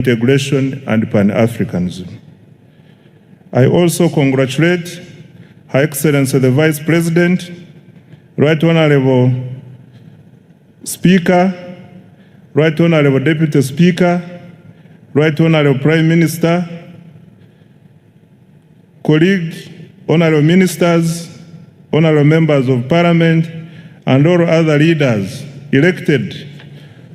integration and Pan-Africanism. I also congratulate Her Excellency the Vice President, Right Honorable Speaker, Right Honorable Deputy Speaker, Right Honorable Prime Minister, colleagues, Honorable Ministers, Honorable Members of Parliament, and all other leaders elected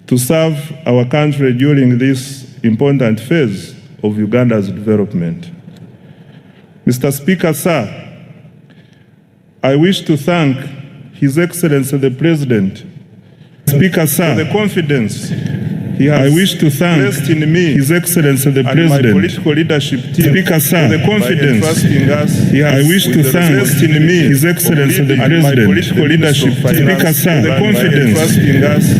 to serve our country during this important phase of Uganda's development. Mr. Speaker, sir, I wish to thank His Excellency the President, Speaker, sir, for the confidence he has placed in me, His Excellency the President, my political leadership team, Speaker, sir, for the confidence he has placed in me, His Excellency the President, my political leadership team, Speaker, sir, the confidence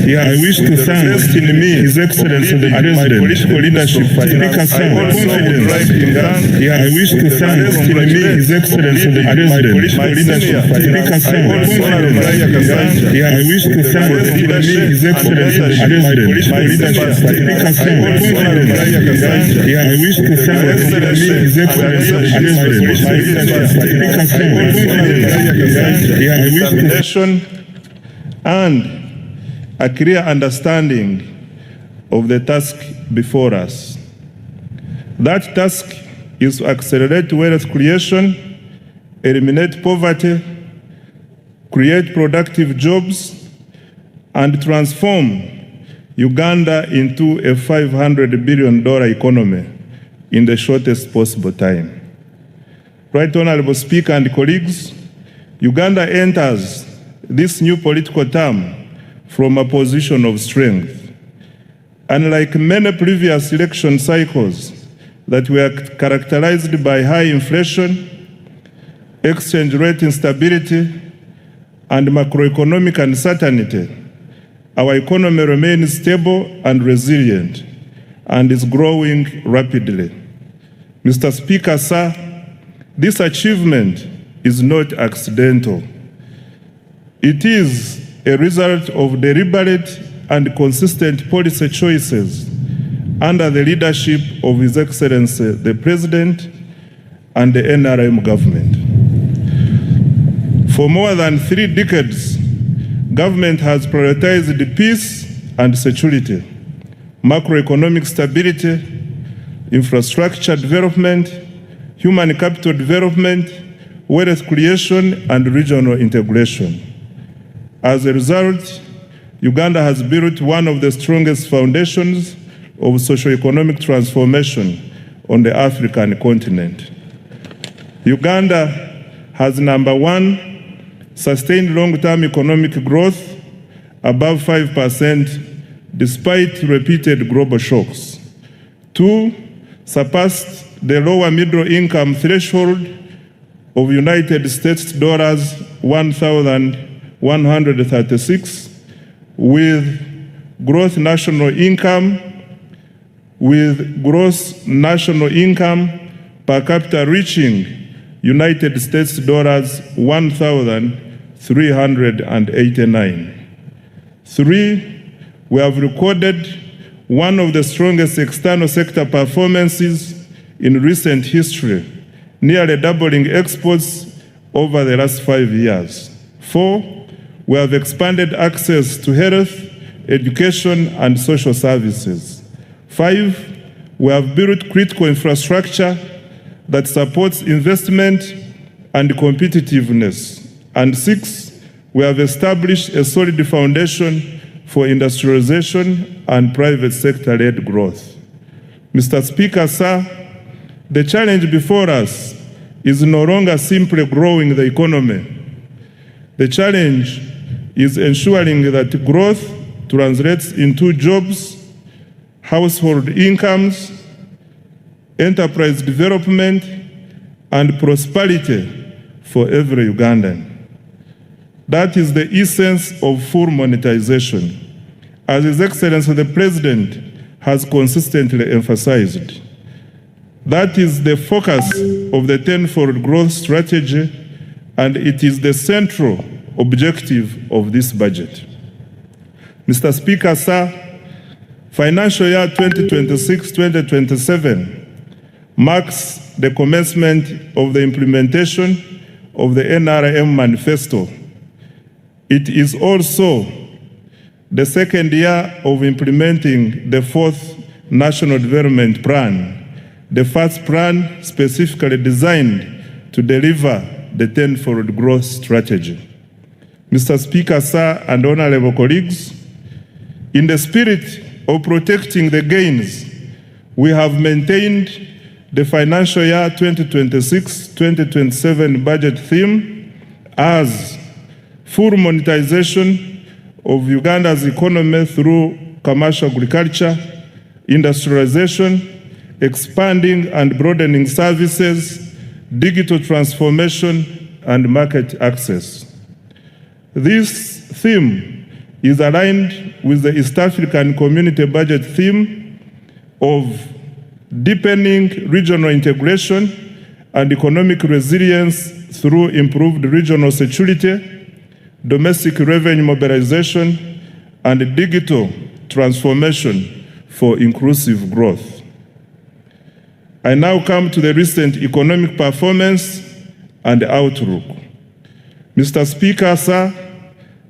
he has placed in me, His Excellency the President, my political leadership team, Speaker, sir, the confidence he has placed in me, His Excellency the President, my political leadership team, Speaker, sir, the confidence he has placed in me, His Excellency the President, my Speaker, sir, I wish to thank His Excellency and a clear understanding of the task before us. That task is to accelerate wealth creation, eliminate poverty, create productive jobs, and transform Uganda into a $500 billion economy in the shortest possible time. Right Honorable Speaker and colleagues, Uganda enters this new political term from a position of strength. Unlike many previous election cycles that were characterized by high inflation, exchange rate instability, and macroeconomic uncertainty, our economy remains stable and resilient and is growing rapidly. Mr. Speaker, sir, this achievement is not accidental. It is a result of deliberate and consistent policy choices under the leadership of His Excellency the President and the NRM government. For more than 3 decades, government has prioritized peace and security, macroeconomic stability, infrastructure development, human capital development, wealth creation, and regional integration. As a result, Uganda has built one of the strongest foundations of socio-economic transformation on the African continent. Uganda has, number 1, sustained long-term economic growth above 5% despite repeated global shocks. 2, surpassed the lower middle income threshold of United States dollars 1,136 with gross national income per capita reaching United States dollars 1,389. 3, we have recorded one of the strongest external sector performances in recent history, nearly doubling exports over the last 5 years. 4, we have expanded access to health, education, and social services. 5, we have built critical infrastructure that supports investment and competitiveness. And 6, we have established a solid foundation for industrialization and private sector-led growth. Mr. Speaker, sir, the challenge before us is no longer simply growing the economy. The challenge is ensuring that growth translates into jobs, household incomes, enterprise development, and prosperity for every Ugandan. That is the essence of full monetization, as His Excellency the President has consistently emphasized. That is the focus of the tenfold growth strategy, and it is the central objective of this budget. Mr. Speaker, sir, Financial year 2026-2027 marks the commencement of the implementation of the NRM Manifesto. It is also the second year of implementing the fourth National Development Plan, the first plan specifically designed to deliver the tenfold growth strategy. Mr. Speaker, sir, and honorable colleagues, in the spirit of protecting the gains, we have maintained the financial year 2026-2027 budget theme as full monetization of Uganda's economy through commercial agriculture, industrialization, expanding and broadening services, digital transformation, and market access. This theme is aligned with the East African Community Budget theme of deepening regional integration and economic resilience through improved regional security, domestic revenue mobilization, and digital transformation for inclusive growth. I now come to the recent economic performance and outlook. Mr. Speaker, sir,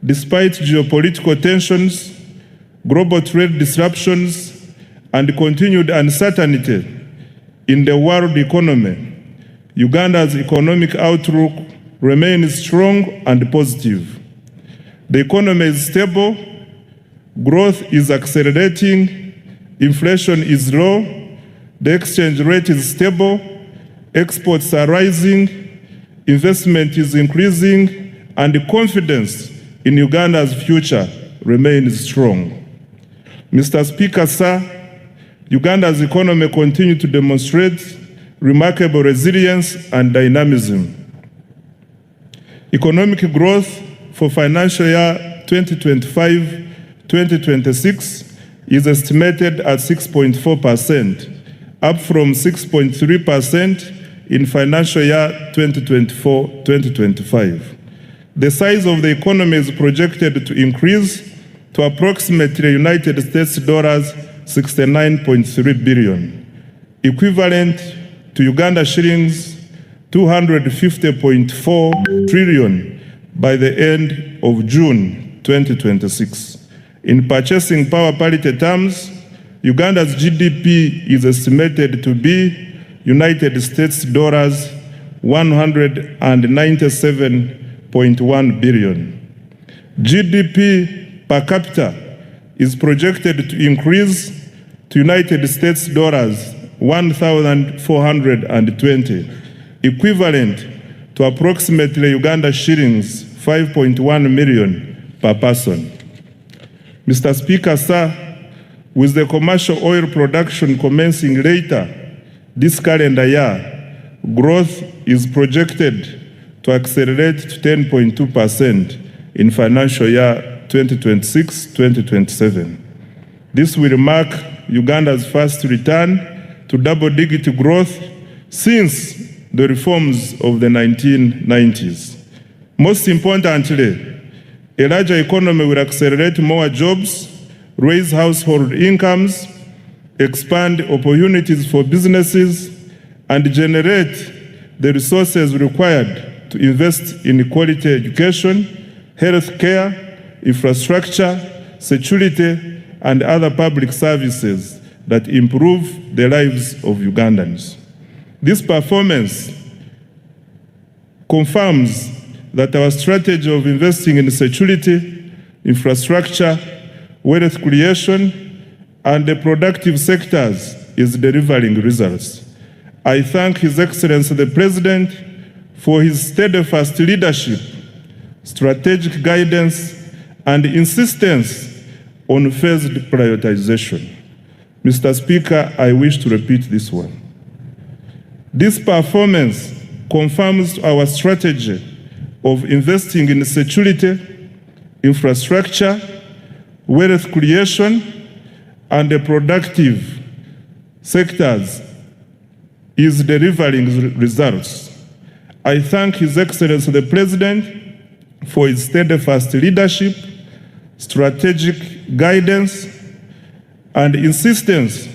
despite geopolitical tensions, global trade disruptions, and continued uncertainty in the world economy, Uganda's economic outlook remains strong and positive. The economy is stable, growth is accelerating, inflation is low, the exchange rate is stable, exports are rising, investment is increasing, and confidence in Uganda's future remains strong. Mr. Speaker, sir, Uganda's economy continues to demonstrate remarkable resilience and dynamism. Economic growth for financial year 2025-2026 is estimated at 6.4%, up from 6.3% in financial year 2024-2025. The size of the economy is projected to increase to approximately United States dollars 69.3 billion, equivalent to Uganda shillings 250.4 trillion by the end of June 2026. In purchasing power parity terms, Uganda's GDP is estimated to be United States dollars 197.1 billion. GDP per capita is projected to increase to United States dollars 1,420, equivalent to approximately Uganda shillings 5.1 million per person. Mr. Speaker, sir, with the commercial oil production commencing later this calendar year, growth is projected to accelerate to 10.2% in financial year 2026-2027. This will mark Uganda's first return to double-digit growth since the reforms of the 1990s. Most importantly, a larger economy will accelerate more jobs, raise household incomes, expand opportunities for businesses, and generate the resources required to invest in quality education, health care, infrastructure, security, and other public services that improve the lives of Ugandans. This performance confirms that our strategy of investing in security, infrastructure, wealth creation, and the productive sectors is delivering results. I thank His Excellency the President for his steadfast leadership, strategic guidance, and insistence on phased prioritization. Mr. Speaker, I wish to repeat this one. This performance confirms our strategy of investing in security, infrastructure, wealth creation, and the productive sectors is delivering results. I thank His Excellency the President for his steadfast leadership, strategic guidance, and insistence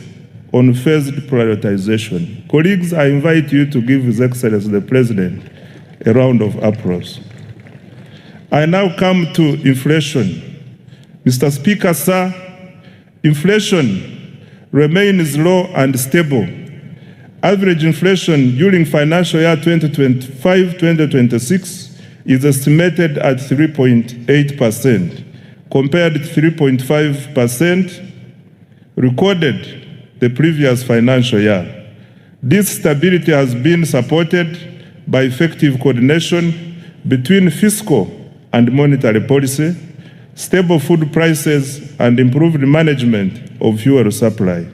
on phased prioritization. Colleagues, I invite you to give His Excellency the President a round of applause. I now come to inflation. Mr. Speaker, sir, inflation remains low and stable. Average inflation during financial year 2025-2026 is estimated at 3.8%, compared to 3.5% recorded the previous financial year. This stability has been supported by effective coordination between fiscal and monetary policy, stable food prices, and improved management of fuel supply.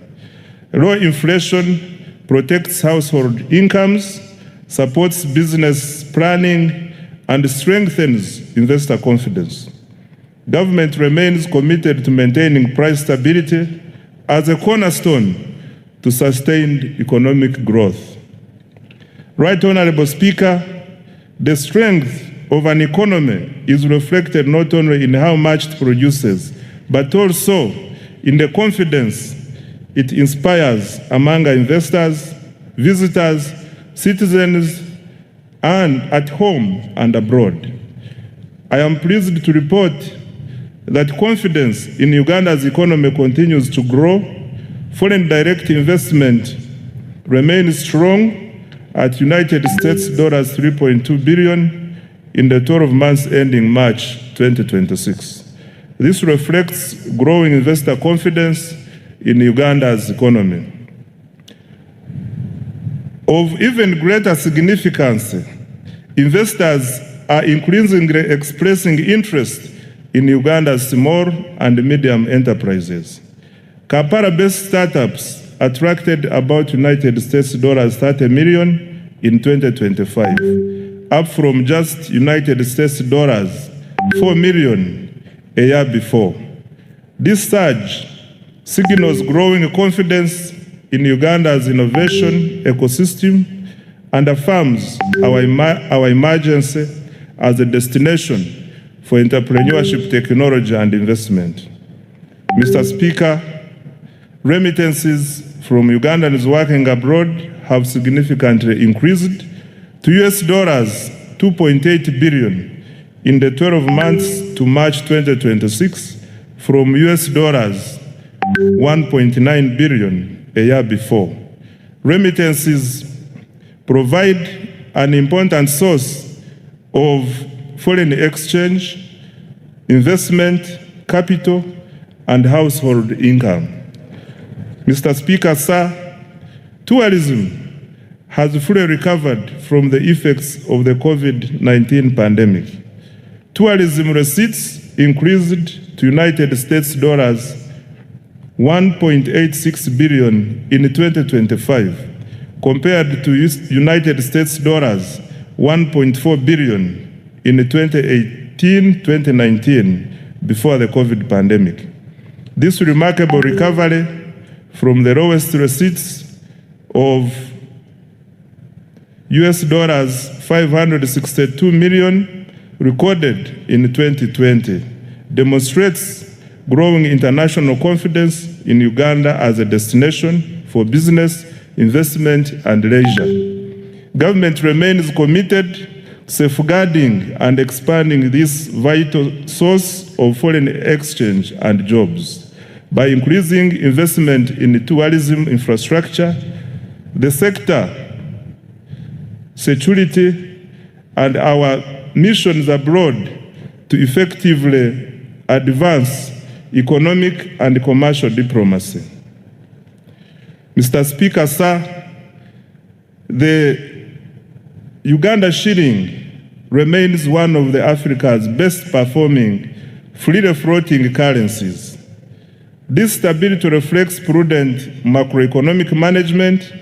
Low inflation protects household incomes, supports business planning, and strengthens investor confidence. Government remains committed to maintaining price stability as a cornerstone to sustained economic growth. Right Honorable Speaker, the strength of an economy is reflected not only in how much it produces, but also in the confidence it inspires among investors, visitors, citizens, and at home and abroad. I am pleased to report that confidence in Uganda's economy continues to grow. Foreign direct investment remains strong at United States dollars 3.2 billion in the 12 months ending March 2026. This reflects growing investor confidence in Uganda's economy. Of even greater significance, investors are increasingly expressing interest in Uganda's small and medium enterprises. Kampala-based startups attracted about United States dollars 30 million in 2025, up from just United States dollars 4 million a year before. This surge signals growing confidence in Uganda's innovation ecosystem and affirms our emergence as a destination for entrepreneurship, technology, and investment. Mr. Speaker, remittances from Ugandans working abroad have significantly increased to US dollars 2.8 billion in the 12 months to March 2026 from US dollars 1.9 billion a year before. Remittances provide an important source of foreign exchange, investment, capital, and household income. Mr. Speaker, sir, tourism has fully recovered from the effects of the COVID-19 pandemic. Tourism receipts increased to United States dollars 1.86 billion in 2025, compared to United States dollars 1.4 billion in 2018-2019 before the COVID pandemic. This remarkable recovery from the lowest receipts of US dollars 562 million recorded in 2020 demonstrates growing international confidence in Uganda as a destination for business, investment, and leisure. Government remains committed to safeguarding and expanding this vital source of foreign exchange and jobs. By increasing investment in tourism infrastructure, the sector, security, and our missions abroad to effectively advance economic and commercial diplomacy. Mr. Speaker, sir, the Uganda shilling remains one of Africa's best performing freely floating currencies. This stability reflects prudent macroeconomic management,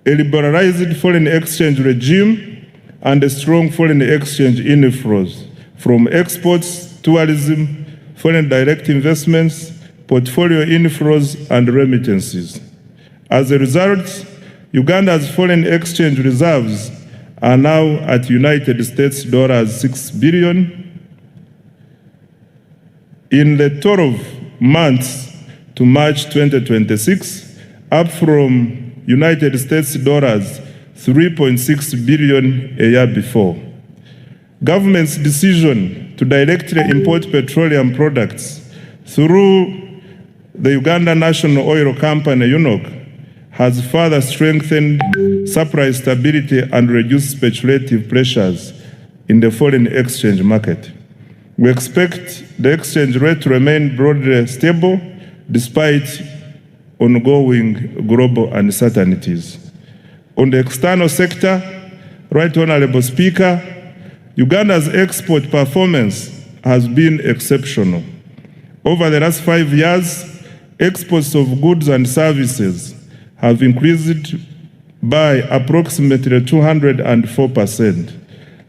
a liberalized foreign exchange regime, and a strong foreign exchange inflows from exports, tourism, foreign direct investments, portfolio inflows, and remittances. As a result, Uganda's foreign exchange reserves are now at United States dollars 6 billion. In the 12 months to March 2026, up from United States dollars 3.6 billion a year before. Government's decision to directly import petroleum products through the Uganda National Oil Company, UNOC, has further strengthened supply stability and reduced speculative pressures in the foreign exchange market. We expect the exchange rate to remain broadly stable despite ongoing global uncertainties. On the external sector, Right Honorable Speaker, Uganda's export performance has been exceptional. Over the last 5 years, exports of goods and services have increased by approximately 204%.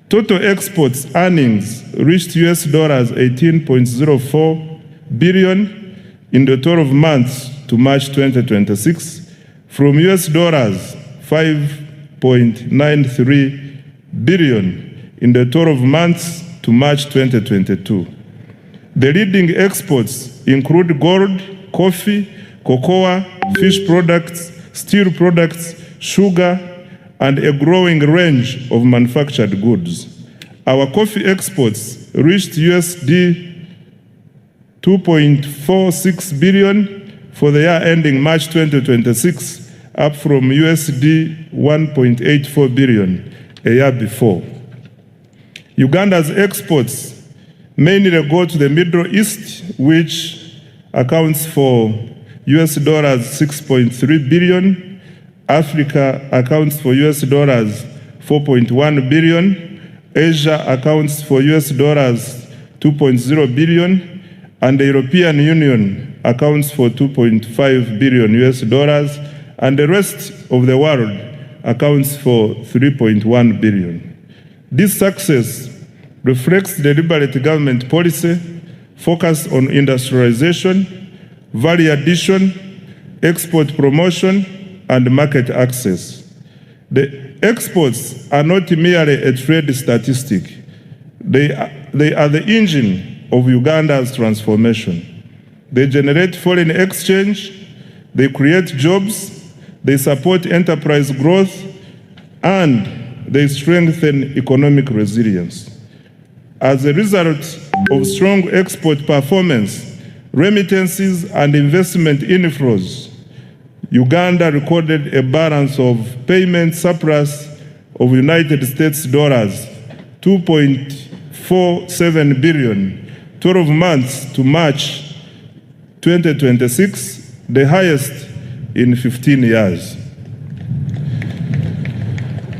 Total exports earnings reached US dollars 18.04 billion in the 12 months to March 2026 from US dollars 5.93 billion in the 12 months to March 2022. The leading exports include gold, coffee, cocoa, fish products, steel products, sugar, and a growing range of manufactured goods. Our coffee exports reached USD 2.46 billion for the year ending March 2026, up from USD 1.84 billion a year before. Uganda's exports mainly go to the Middle East, which accounts for US dollars 6.3 billion. Africa accounts for US dollars 4.1 billion. Asia accounts for US dollars 2.0 billion. And the European Union accounts for 2.5 billion US dollars. And the rest of the world accounts for 3.1 billion. This success reflects the deliberate government policy focused on industrialization, value addition, export promotion, and market access. The exports are not merely a trade statistic. They are the engine of Uganda's transformation. They generate foreign exchange, they create jobs, they support enterprise growth, and they strengthen economic resilience. As a result of strong export performance, remittances, and investment inflows, Uganda recorded a balance of payment surplus of United States dollars 2.47 billion, 12 months to March 2026, the highest in 15 years.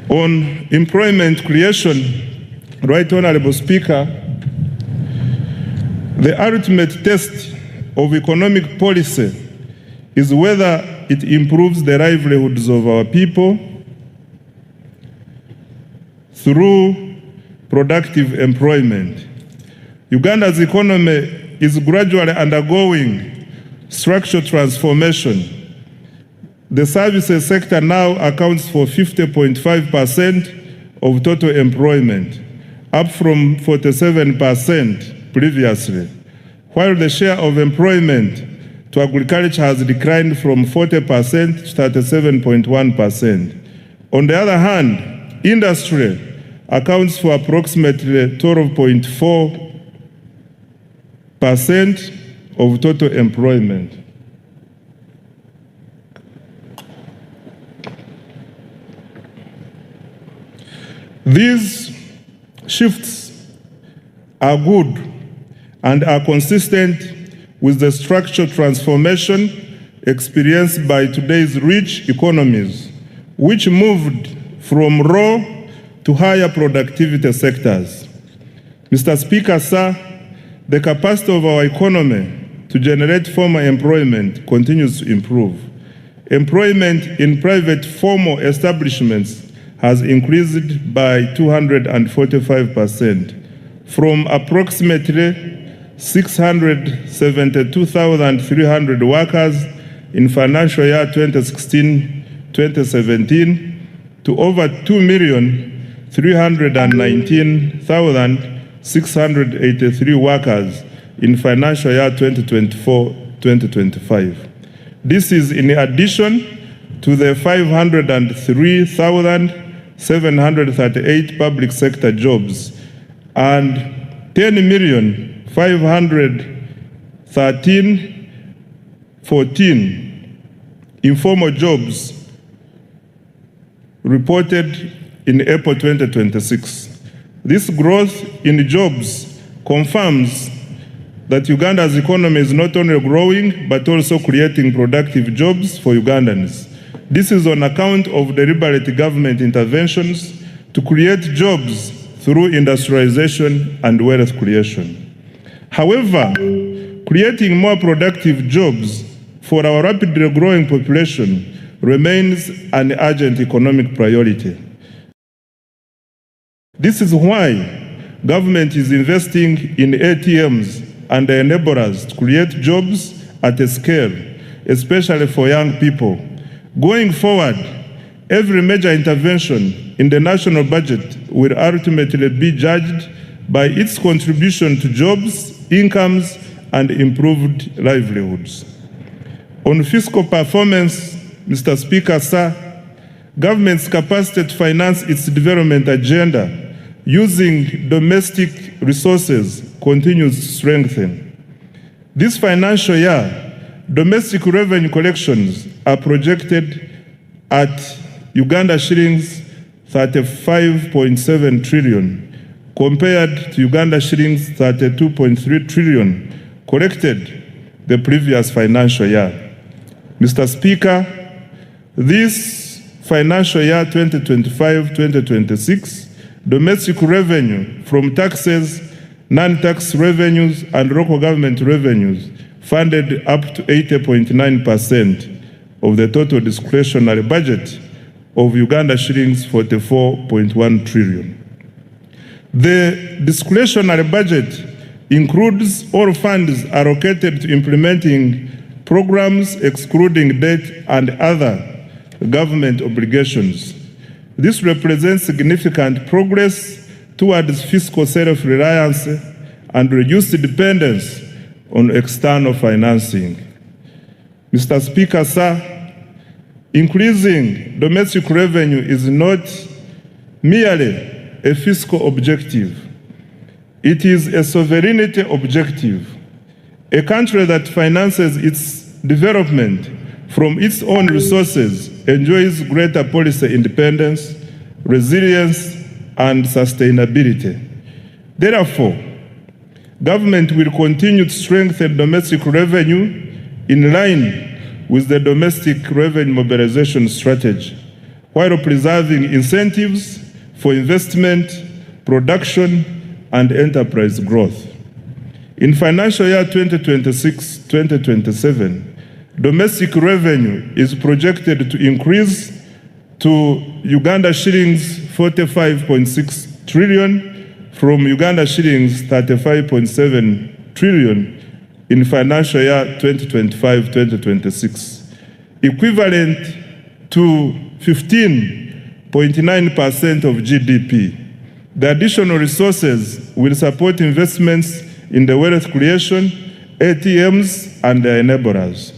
On employment creation, Right Honorable Speaker, the ultimate test of economic policy is whether it improves the livelihoods of our people through productive employment. Uganda's economy is gradually undergoing structural transformation. The services sector now accounts for 50.5% of total employment, up from 47% previously, while the share of employment to agriculture has declined from 40% to 37.1%. On the other hand, industry accounts for approximately 12.4% of total employment. These shifts are good and are consistent with the structural transformation experienced by today's rich economies, which moved from raw to higher productivity sectors. Mr. Speaker, sir, the capacity of our economy to generate formal employment continues to improve. Employment in private formal establishments has increased by 245%, from approximately 672,300 workers in financial year 2016-2017 to over 2,319,683 workers in financial year 2024-2025. 2025. This is in addition to the 503,738 public sector jobs and 10,513,14 informal jobs reported in April 2026. This growth in jobs confirms that Uganda's economy is not only growing but also creating productive jobs for Ugandans. This is on account of deliberate government interventions to create jobs through industrialization and wealth creation. However, creating more productive jobs for our rapidly growing population remains an urgent economic priority. This is why government is investing in ATMs and enablers to create jobs at a scale, especially for young people. Going forward, every major intervention in the national budget will ultimately be judged by its contribution to jobs, incomes, and improved livelihoods. On fiscal performance, Mr. Speaker, sir, government's capacity to finance its development agenda using domestic resources continues to strengthen. This financial year, domestic revenue collections are projected at Uganda shillings 35.7 trillion compared to Uganda shillings 32.3 trillion collected the previous financial year. Mr. Speaker, this financial year 2025-2026, domestic revenue from taxes, non-tax revenues, and local government revenues funded up to 80.9% of the total discretionary budget of Uganda shillings 44.1 trillion. The discretionary budget includes all funds allocated to implementing programs excluding debt and other government obligations. This represents significant progress towards fiscal self-reliance and reduced dependence on external financing. Mr. Speaker, sir, increasing domestic revenue is not merely a fiscal objective. It is a sovereignty objective. A country that finances its development from its own resources enjoys greater policy independence, resilience, and sustainability. Therefore, government will continue to strengthen domestic revenue in line with the domestic revenue mobilization strategy, while preserving incentives for investment, production, and enterprise growth. In financial year 2026-2027, domestic revenue is projected to increase to Uganda shillings 45.6 trillion from Uganda shillings 35.7 trillion in financial year 2025-2026, equivalent to 15.9% of GDP. The additional resources will support investments in the wealth creation, ATMs, and the enablers.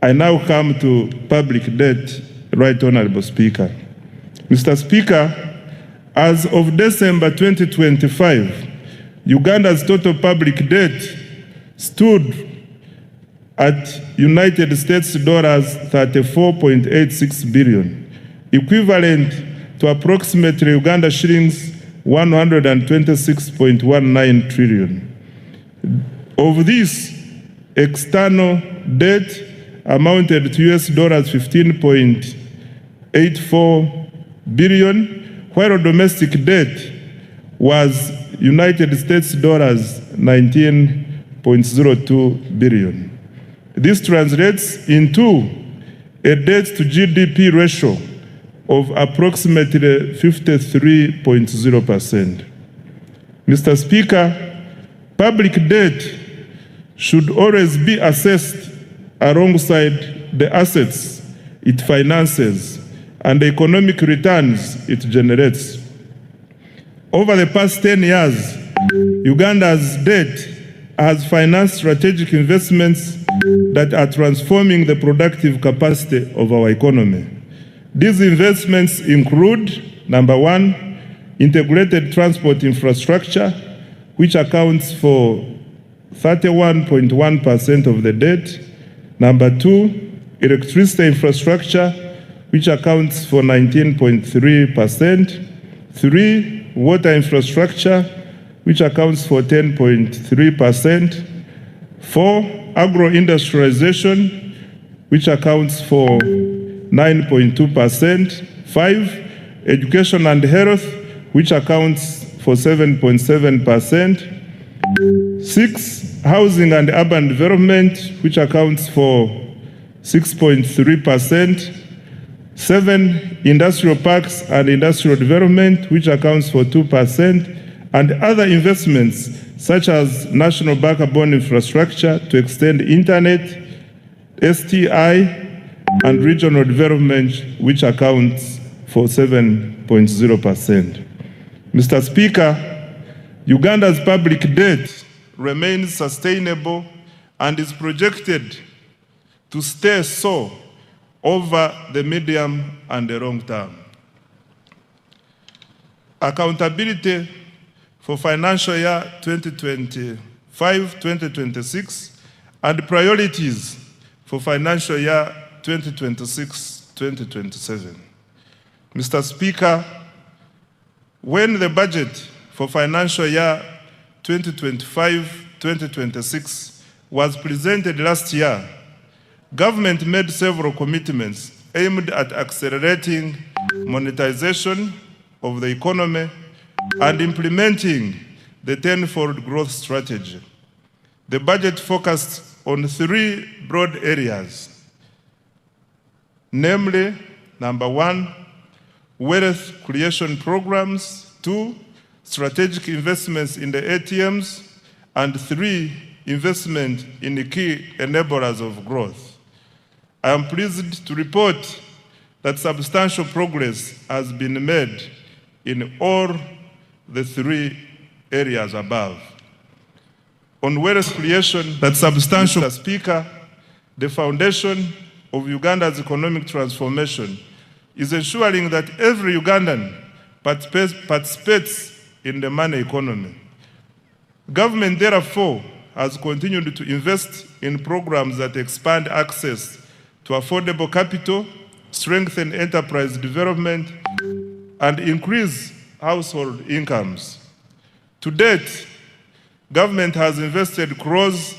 I now come to public debt, Right Honorable Speaker. Mr. Speaker, as of December 2025, Uganda's total public debt stood at United States dollars 34.86 billion, equivalent to approximately Uganda shillings 126.19 trillion. Of this, external debt amounted to US dollars 15.84 billion, while domestic debt was United States dollars 19.02 billion. This translates into a debt to GDP ratio of approximately 53.0%. Mr. Speaker, public debt should always be assessed alongside the assets it finances and the economic returns it generates. Over the past 10 years, Uganda's debt has financed strategic investments that are transforming the productive capacity of our economy. These investments include, number one, integrated transport infrastructure, which accounts for 31.1% of the debt. Number two, electricity infrastructure, which accounts for 19.3%. Three, water infrastructure, which accounts for 10.3%. Four, agro-industrialization, which accounts for 9.2%. Five, education and health, which accounts for 7.7%. Six, housing and urban development, which accounts for 6.3%. Seven, industrial parks and industrial development, which accounts for 2%, and other investments such as national backbone infrastructure to extend internet, STI, and regional development, which accounts for 7.0%. Mr. Speaker, Uganda's public debt remains sustainable and is projected to stay so over the medium and the long term. Accountability for financial year 2025-2026 and priorities for financial year 2026-2027. Mr. Speaker, when the budget for financial year 2025-2026 was presented last year, government made several commitments aimed at accelerating monetization of the economy and implementing the tenfold growth strategy. The budget focused on three broad areas, namely, number one, wealth creation programs, two, strategic investments in the ATMs, and three, investment in the key enablers of growth. I am pleased to report that substantial progress has been made in all the three areas above. On wealth creation, Mr. Speaker, the foundation of Uganda's economic transformation is ensuring that every Ugandan participates in the money economy. Government, therefore, has continued to invest in programs that expand access to affordable capital, strengthen enterprise development, and increase household incomes. To date, government has invested close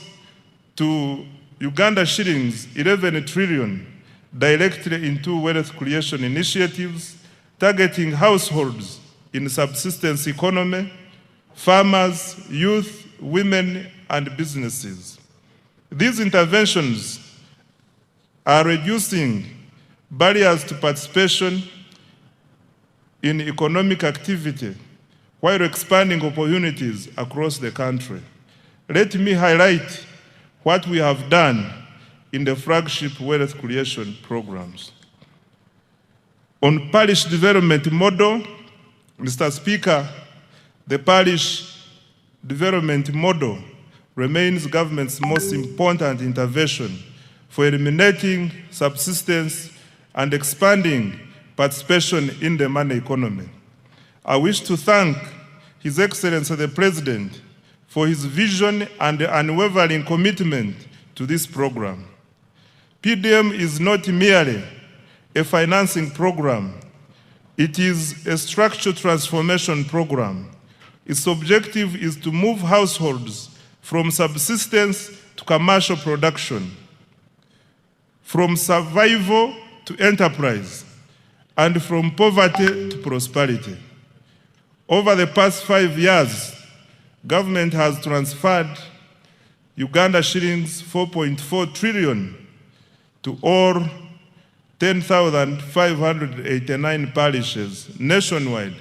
to Uganda shillings 11 trillion directly into wealth creation initiatives, targeting households in subsistence economy, farmers, youth, women, and businesses. These interventions are reducing barriers to participation in economic activity while expanding opportunities across the country. Let me highlight what we have done in the flagship wealth creation programs. On parish development model, Mr. Speaker, the parish development model remains government's most important intervention for eliminating subsistence and expanding participation in the money economy. I wish to thank His Excellency the President for his vision and unwavering commitment to this program. PDM is not merely a financing program, it is a structural transformation program. Its objective is to move households from subsistence to commercial production, from survival to enterprise, and from poverty to prosperity. Over the past 5 years, government has transferred Uganda shillings 4.4 trillion to all 10,589 parishes nationwide,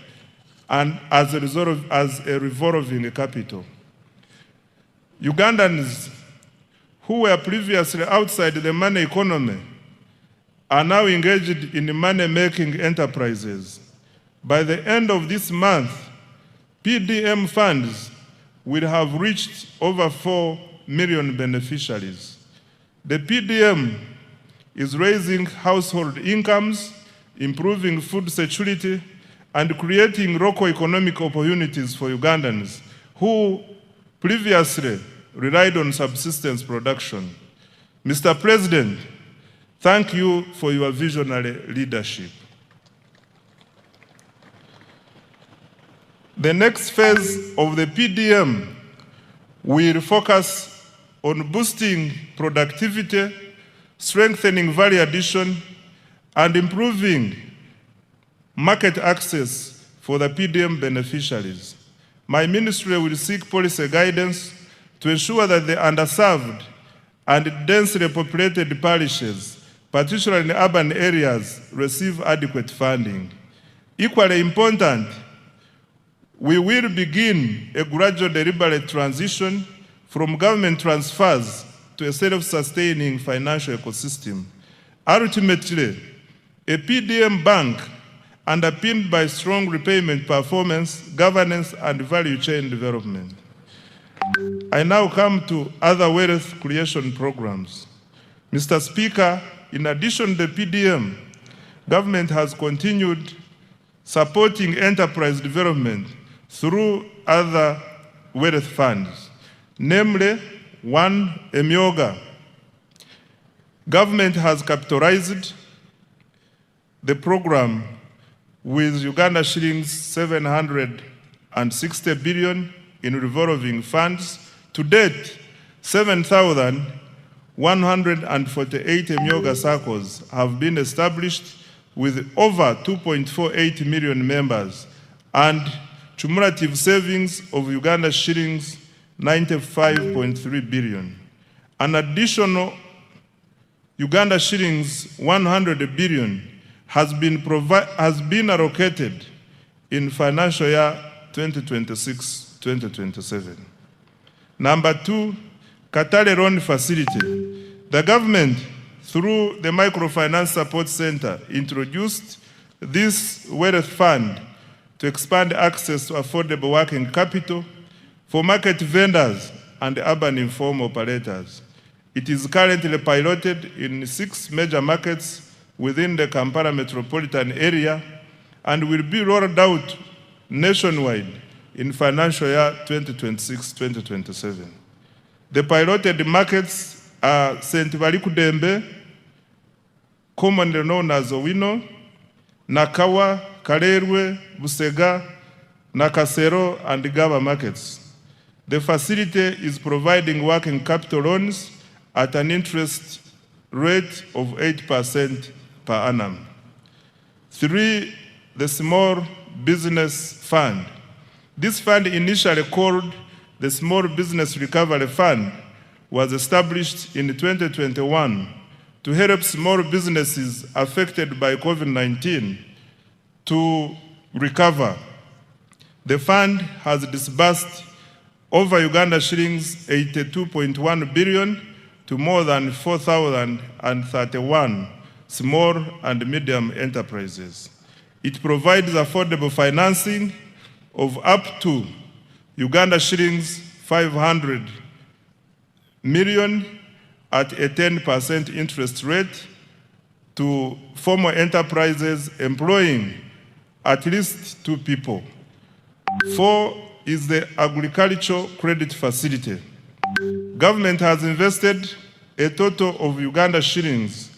and as a revolving capital. Ugandans who were previously outside the money economy are now engaged in money-making enterprises. By the end of this month, PDM funds will have reached over 4 million beneficiaries. The PDM is raising household incomes, improving food security, and creating local economic opportunities for Ugandans who previously relied on subsistence production. Mr. President, thank you for your visionary leadership. The next phase of the PDM will focus on boosting productivity, strengthening value addition, and improving market access for the PDM beneficiaries. My ministry will seek policy guidance to ensure that the underserved and densely populated parishes, particularly in urban areas, receive adequate funding. Equally important, we will begin a gradual deliberate transition from government transfers to a self-sustaining financial ecosystem. Ultimately, a PDM bank underpinned by strong repayment performance, governance, and value chain development. I now come to other wealth creation programs. Mr. Speaker, in addition to the PDM, government has continued supporting enterprise development through other wealth funds, namely, one, Emyoga. Government has capitalized the program with Uganda shillings 760 billion in revolving funds. To date, 7,148 Emyoga circles have been established with over 2.48 million members and cumulative savings of Uganda shillings 95.3 billion. An additional Uganda shillings 100 billion has been allocated in financial year 2026-2027. Number two, Katale Loan Facility. The government, through the Microfinance Support Center, introduced this wealth fund to expand access to affordable working capital for market vendors and urban informal operators. It is currently piloted in 6 major markets within the Kampala metropolitan area and will be rolled out nationwide in financial year 2026-2027. The piloted markets are St. Balikudembe, commonly known as Owino, Nakawa, Kalerwe, Busega, Nakasero, and Gaba markets. The facility is providing working capital loans at an interest rate of 8% per annum. 3, the Small Business Fund. This fund, initially called the Small Business Recovery Fund, was established in 2021 to help small businesses affected by COVID-19 to recover. The fund has disbursed over Uganda shillings 82.1 billion to more than 4,031 small and medium enterprises. It provides affordable financing of up to Uganda shillings 500 million at a 10% interest rate to formal enterprises employing at least 2 people. 4 is the Agricultural Credit Facility. Government has invested a total of Uganda shillings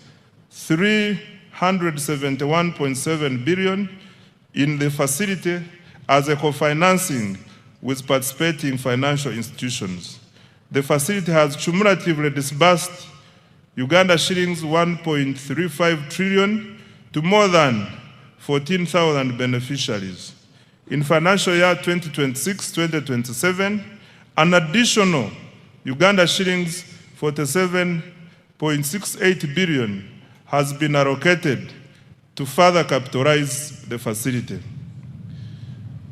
371.7 billion in the facility as a co-financing with participating financial institutions. The facility has cumulatively disbursed Uganda shillings 1.35 trillion to more than 14,000 beneficiaries. In financial year 2026-2027, an additional Uganda shillings 47.68 billion has been allocated to further capitalize the facility.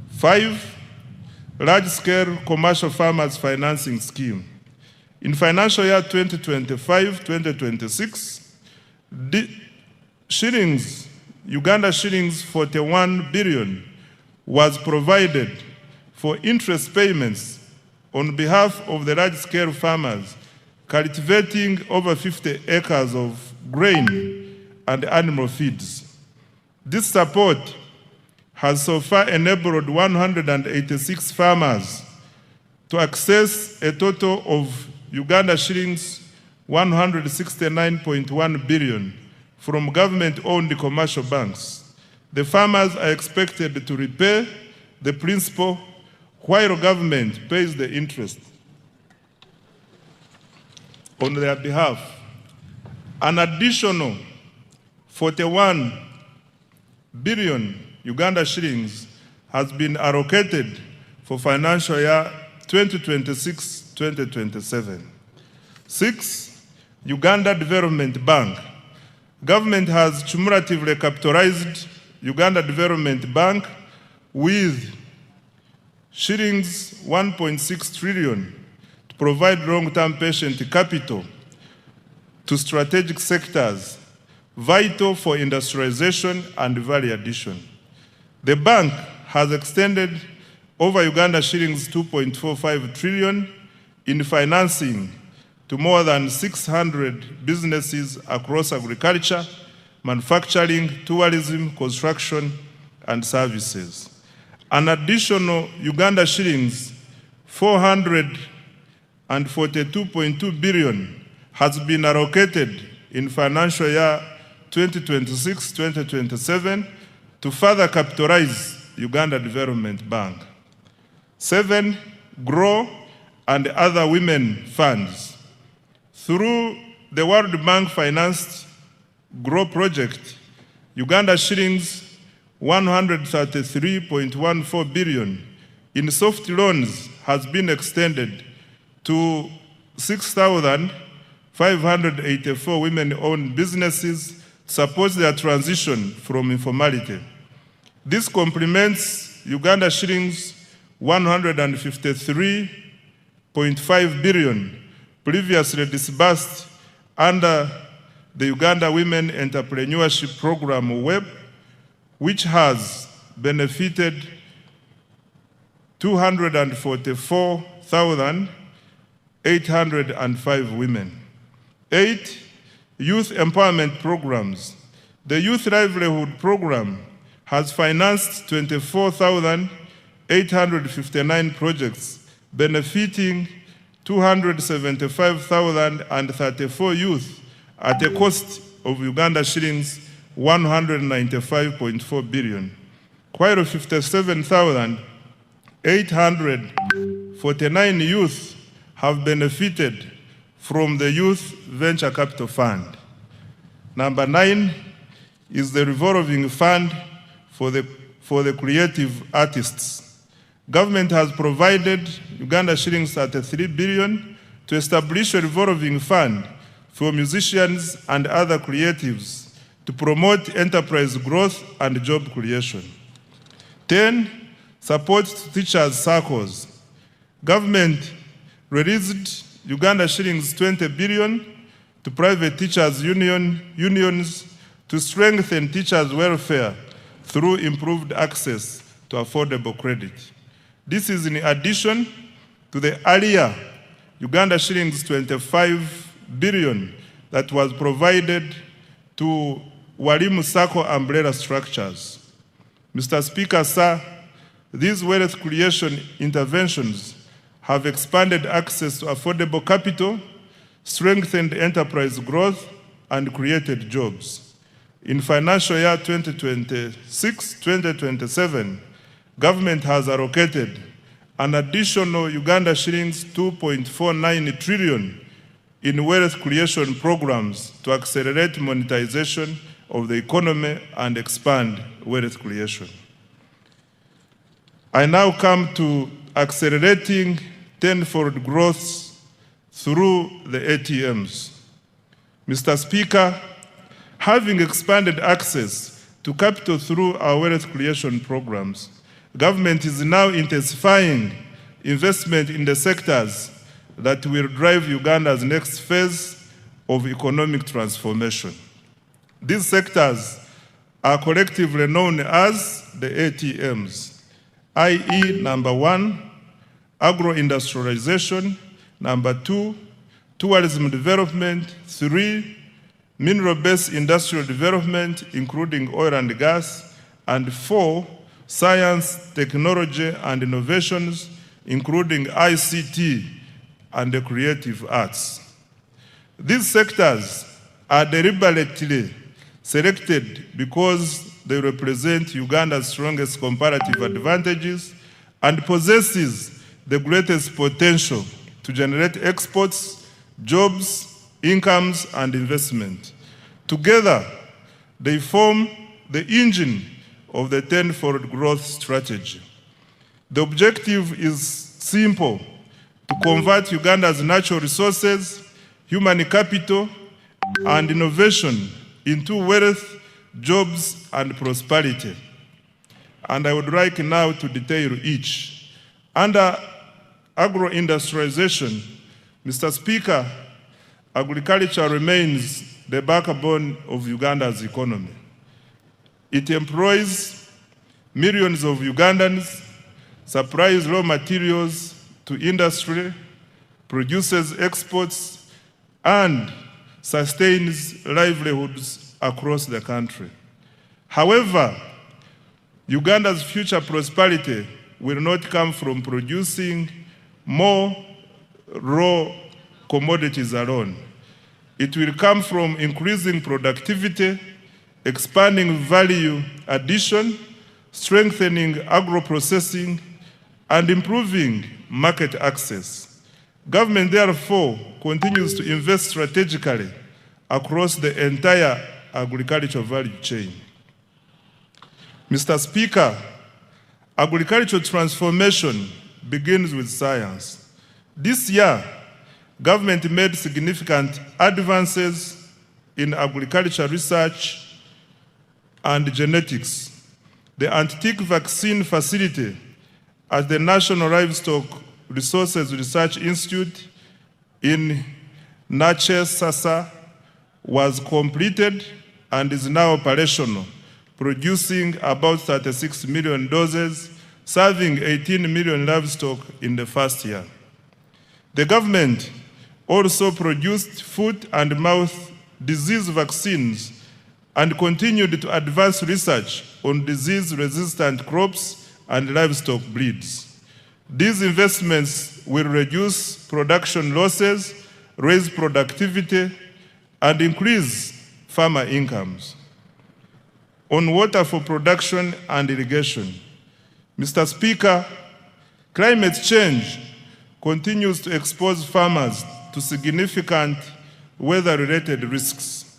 5, large-scale commercial farmers financing scheme. In financial year 2025-2026, Uganda shillings 41 billion was provided for interest payments on behalf of the large-scale farmers cultivating over 50 acres of grain and animal feeds. This support has so far enabled 186 farmers to access a total of Uganda shillings 169.1 billion from government-owned commercial banks. The farmers are expected to repay the principal while government pays the interest on their behalf. An additional 41 billion Uganda shillings has been allocated for financial year 2026-2027. 6. Uganda Development Bank. Government has cumulatively capitalized Uganda Development Bank with shillings 1.6 trillion to provide long-term patient capital to strategic sectors vital for industrialization and value addition. The bank has extended over Uganda shillings 2.45 trillion in financing to more than 600 businesses across agriculture, manufacturing, tourism, construction, and services. An additional Uganda shillings 442.2 billion has been allocated in financial year 2026-2027 to further capitalize Uganda Development Bank. 7. GROW and other women funds. Through the World Bank financed GROW project, Uganda shillings 133.14 billion in soft loans has been extended to 6,584 women-owned businesses to support their transition from informality. This complements Uganda shillings 153.5 billion previously disbursed under the Uganda Women Entrepreneurship Program WEP, which has benefited 244,805 women. 8. Youth empowerment programs. The Youth Livelihood Program has financed 24,859 projects benefiting 275,034 youth at a cost of Uganda shillings 195.4 billion, while 57,849 youth have benefited from the Youth Venture Capital Fund. Number 9 is the revolving fund for the creative artists. Government has provided Uganda shillings 33 billion to establish a revolving fund for musicians and other creatives to promote enterprise growth and job creation. 10. Support to teachers' circles. Government released Uganda shillings 20 billion to private teachers' unions to strengthen teachers' welfare through improved access to affordable credit. This is in addition to the earlier Uganda shillings 25 billion that was provided to Walimu Sacco umbrella structures. Mr. Speaker, sir, these wealth creation interventions have expanded access to affordable capital, strengthened enterprise growth, and created jobs. In financial year 2026-2027, government has allocated an additional Uganda shillings 2.49 trillion in wealth creation programs to accelerate monetization of the economy and expand wealth creation. I now come to accelerating tenfold growth through the ATMs. Mr. Speaker, having expanded access to capital through our wealth creation programs, government is now intensifying investment in the sectors that will drive Uganda's next phase of economic transformation. These sectors are collectively known as the ATMs, i.e. number 1, agro-industrialization, number 2, tourism development. 3, mineral-based industrial development, including oil and gas. And 4, science, technology, and innovations, including ICT and the creative arts. These sectors are deliberately selected because they represent Uganda's strongest comparative advantages and possesses the greatest potential to generate exports, jobs, incomes, and investment. Together, they form the engine of the tenfold growth strategy. The objective is simple: to convert Uganda's natural resources, human capital, and innovation into wealth, jobs, and prosperity. And I would like now to detail each. Under agro-industrialization, Mr. Speaker, agriculture remains the backbone of Uganda's economy. It employs millions of Ugandans, supplies raw materials to industry, produces exports, and sustains livelihoods across the country. However, Uganda's future prosperity will not come from producing more raw commodities alone. It will come from increasing productivity, expanding value addition, strengthening agro-processing, and improving market access. Government, therefore, continues to invest strategically across the entire agricultural value chain. Mr. Speaker, agricultural transformation begins with science. This year, government made significant advances in agriculture research and genetics. The Antique Vaccine Facility at the National Livestock Resources Research Institute in Nachesasa was completed and is now operational, producing about 36 million doses, serving 18 million livestock in the first year. The government also produced foot and mouth disease vaccines and continued to advance research on disease-resistant crops and livestock breeds. These investments will reduce production losses, raise productivity, and increase farmer incomes. On water for production and irrigation, Mr. Speaker, climate change continues to expose farmers to significant weather-related risks.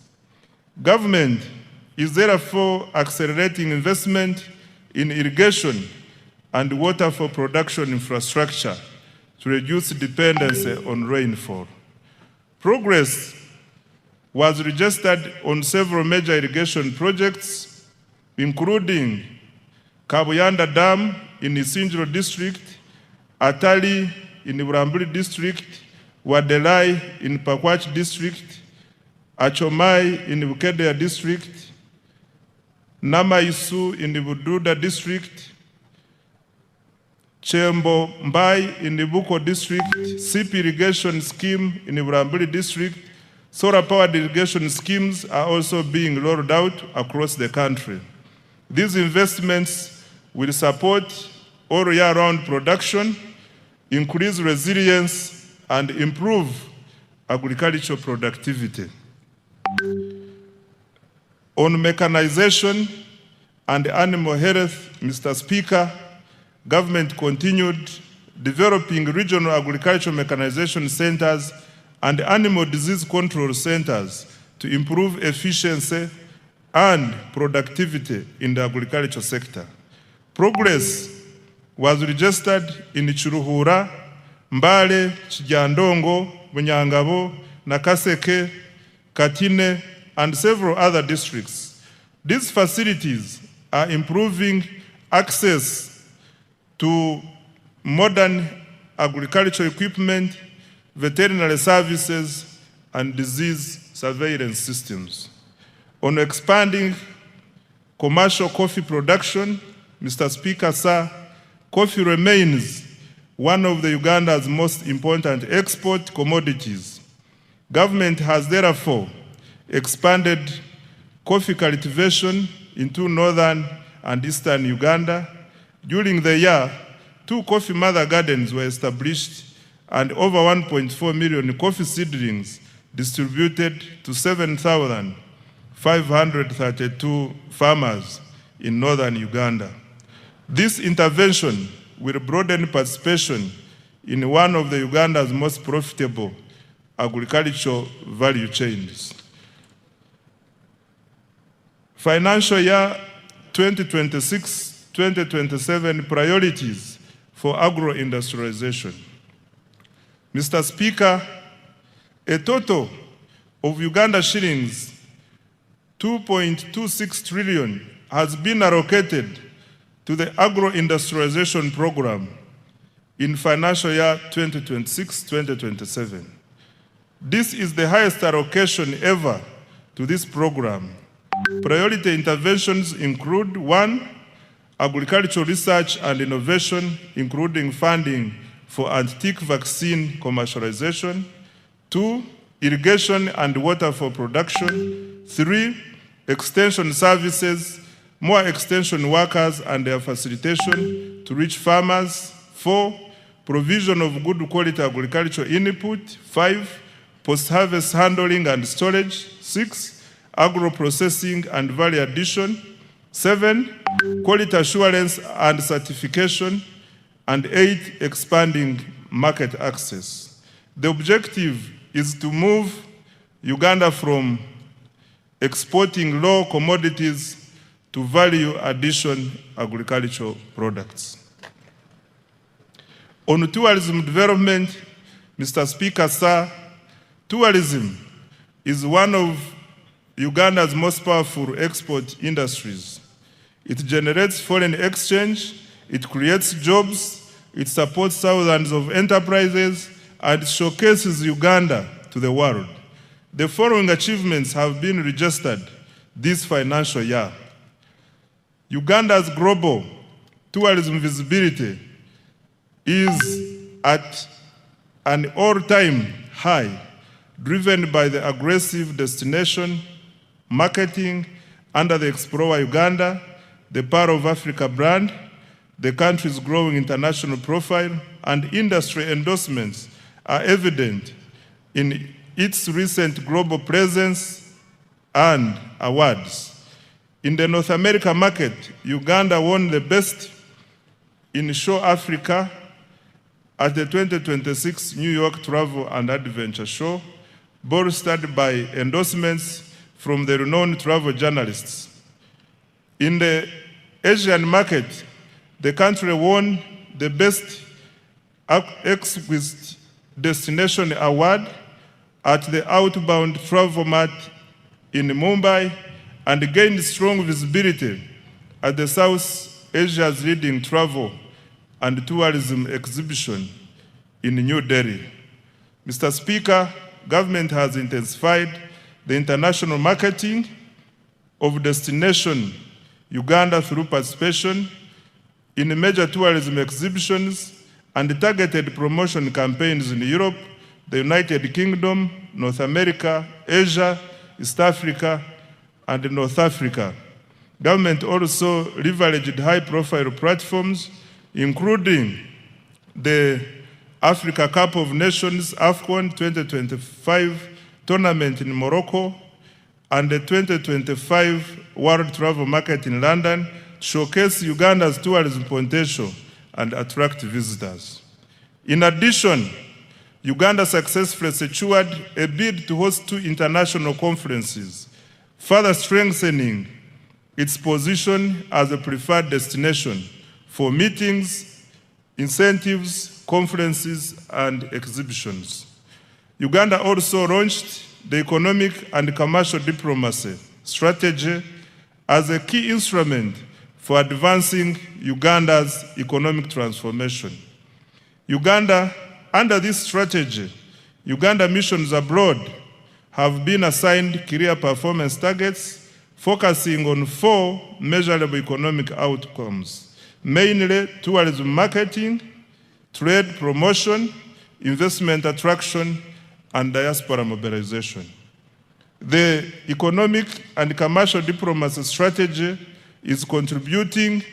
Government is therefore accelerating investment in irrigation and water for production infrastructure to reduce dependency on rainfall. Progress was registered on several major irrigation projects, including Kabuyanda Dam in Isinjiro District, Atali in Burambuli District, Wadelai in Pakwach District, Achomai in Bukedea District, Namaisu in the Bududa District, Chembo Mbai in the Buko District, CP irrigation scheme in the Burambuli District. Solar-powered irrigation schemes are also being rolled out across the country. These investments will support all year-round production, increase resilience, and improve agricultural productivity. On mechanization and animal health, Mr. Speaker, government continued developing regional agricultural mechanization centers and animal disease control centers to improve efficiency and productivity in the agriculture sector. Progress was registered in Chiruhura, Mbale, Chijandongo, Bunyangabo, Nakaseke, Katine, and several other districts. These facilities are improving access to modern agricultural equipment, veterinary services, and disease surveillance systems. On expanding commercial coffee production, Mr. Speaker, sir, coffee remains one of the Uganda's most important export commodities. Government has therefore expanded coffee cultivation into northern and eastern Uganda. During the year, 2 coffee mother gardens were established and over 1.4 million coffee seedlings distributed to 7,532 farmers in northern Uganda. This intervention will broaden participation in one of the Uganda's most profitable agricultural value chains. Financial year 2026-2027 priorities for agro-industrialization. Mr. Speaker, a total of Uganda shillings 2.26 trillion has been allocated to the agro-industrialization program in financial year 2026-2027. This is the highest allocation ever to this program. Priority interventions include 1, agricultural research and innovation, including funding for anti-tick vaccine commercialization; 2, irrigation and water for production; 3, extension services, more extension workers and their facilitation to reach farmers; 4, provision of good quality agricultural input; 5, post-harvest handling and storage; 6, agro-processing and value addition; 7, quality assurance and certification; and 8, expanding market access. The objective is to move Uganda from exporting low commodities to value addition agricultural products. On tourism development, Mr. Speaker, sir, tourism is one of Uganda's most powerful export industries. It generates foreign exchange, it creates jobs, it supports thousands of enterprises, and showcases Uganda to the world. The following achievements have been registered this financial year. Uganda's global tourism visibility is at an all-time high, driven by the aggressive destination marketing under the Explore Uganda, the Pearl of Africa brand, the country's growing international profile, and industry endorsements are evident in its recent global presence and awards. In the North America market, Uganda won the Best in Show Africa at the 2026 New York Travel and Adventure Show, bolstered by endorsements from the renowned travel journalists. In the Asian market, the country won the Best Exquisite Destination Award at the Outbound Travel Mart in Mumbai and gained strong visibility at the South Asia's leading travel and tourism exhibition in New Delhi. Mr. Speaker, government has intensified the international marketing of destination Uganda through participation in major tourism exhibitions and targeted promotion campaigns in Europe, the United Kingdom, North America, Asia, East Africa, and North Africa. Government also leveraged high-profile platforms, including the Africa Cup of Nations AFCON 2025 tournament in Morocco and the 2025 World Travel Market in London, to showcase Uganda's tourism potential and attract visitors. In addition, Uganda successfully secured a bid to host 2 international conferences, further strengthening its position as a preferred destination for meetings, incentives, conferences, and exhibitions. Uganda also launched the economic and commercial diplomacy strategy as a key instrument for advancing Uganda's economic transformation. Under this strategy, Uganda missions abroad have been assigned clear performance targets focusing on 4 measurable economic outcomes, mainly tourism marketing, trade promotion, investment attraction, and diaspora mobilization. The economic and commercial diplomacy strategy is contributing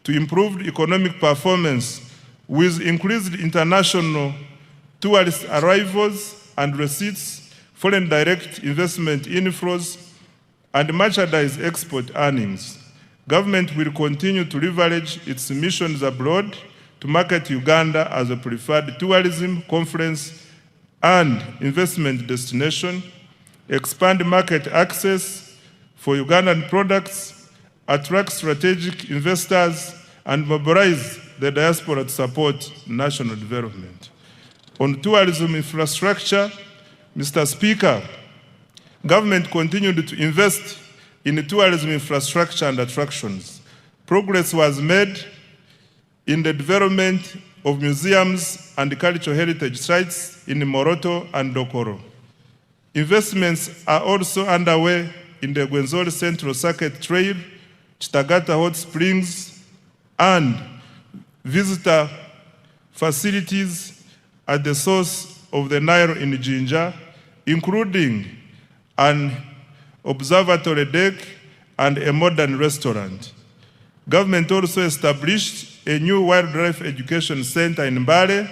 to improved economic performance with increased international tourist arrivals and receipts, foreign direct investment inflows, and merchandise export earnings. Government will continue to leverage its missions abroad to market Uganda as a preferred tourism, conference, and investment destination, expand market access for Ugandan products, attract strategic investors, and mobilize the diaspora to support national development. On tourism infrastructure, Mr. Speaker, government continued to invest in tourism infrastructure and attractions. Progress was made in the development of museums and cultural heritage sites in Moroto and Dokoro. Investments are also underway in the Gwenzori Central Circuit Trail, Chitagata Hot Springs, and visitor facilities at the source of the Nile in Jinja, including an observatory deck and a modern restaurant. Government also established a new wildlife education center in Mbale.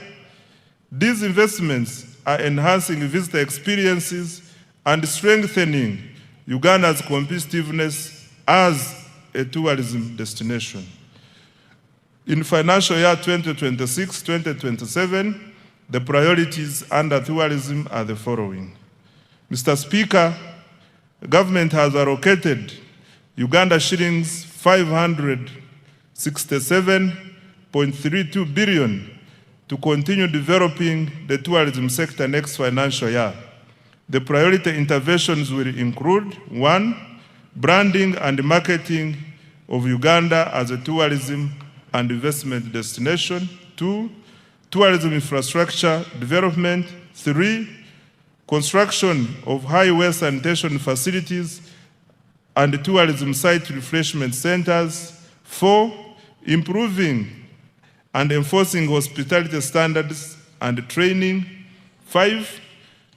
These investments are enhancing visitor experiences and strengthening Uganda's competitiveness as a tourism destination. In financial year 2026-2027, the priorities under tourism are the following. Mr. Speaker, the government has allocated Uganda shillings 567.32 billion to continue developing the tourism sector next financial year. The priority interventions will include: 1, branding and marketing of Uganda as a tourism and investment destination; 2, tourism infrastructure development; 3, construction of highway sanitation facilities and tourism site refreshment centers; 4, improving and enforcing hospitality standards and training; 5,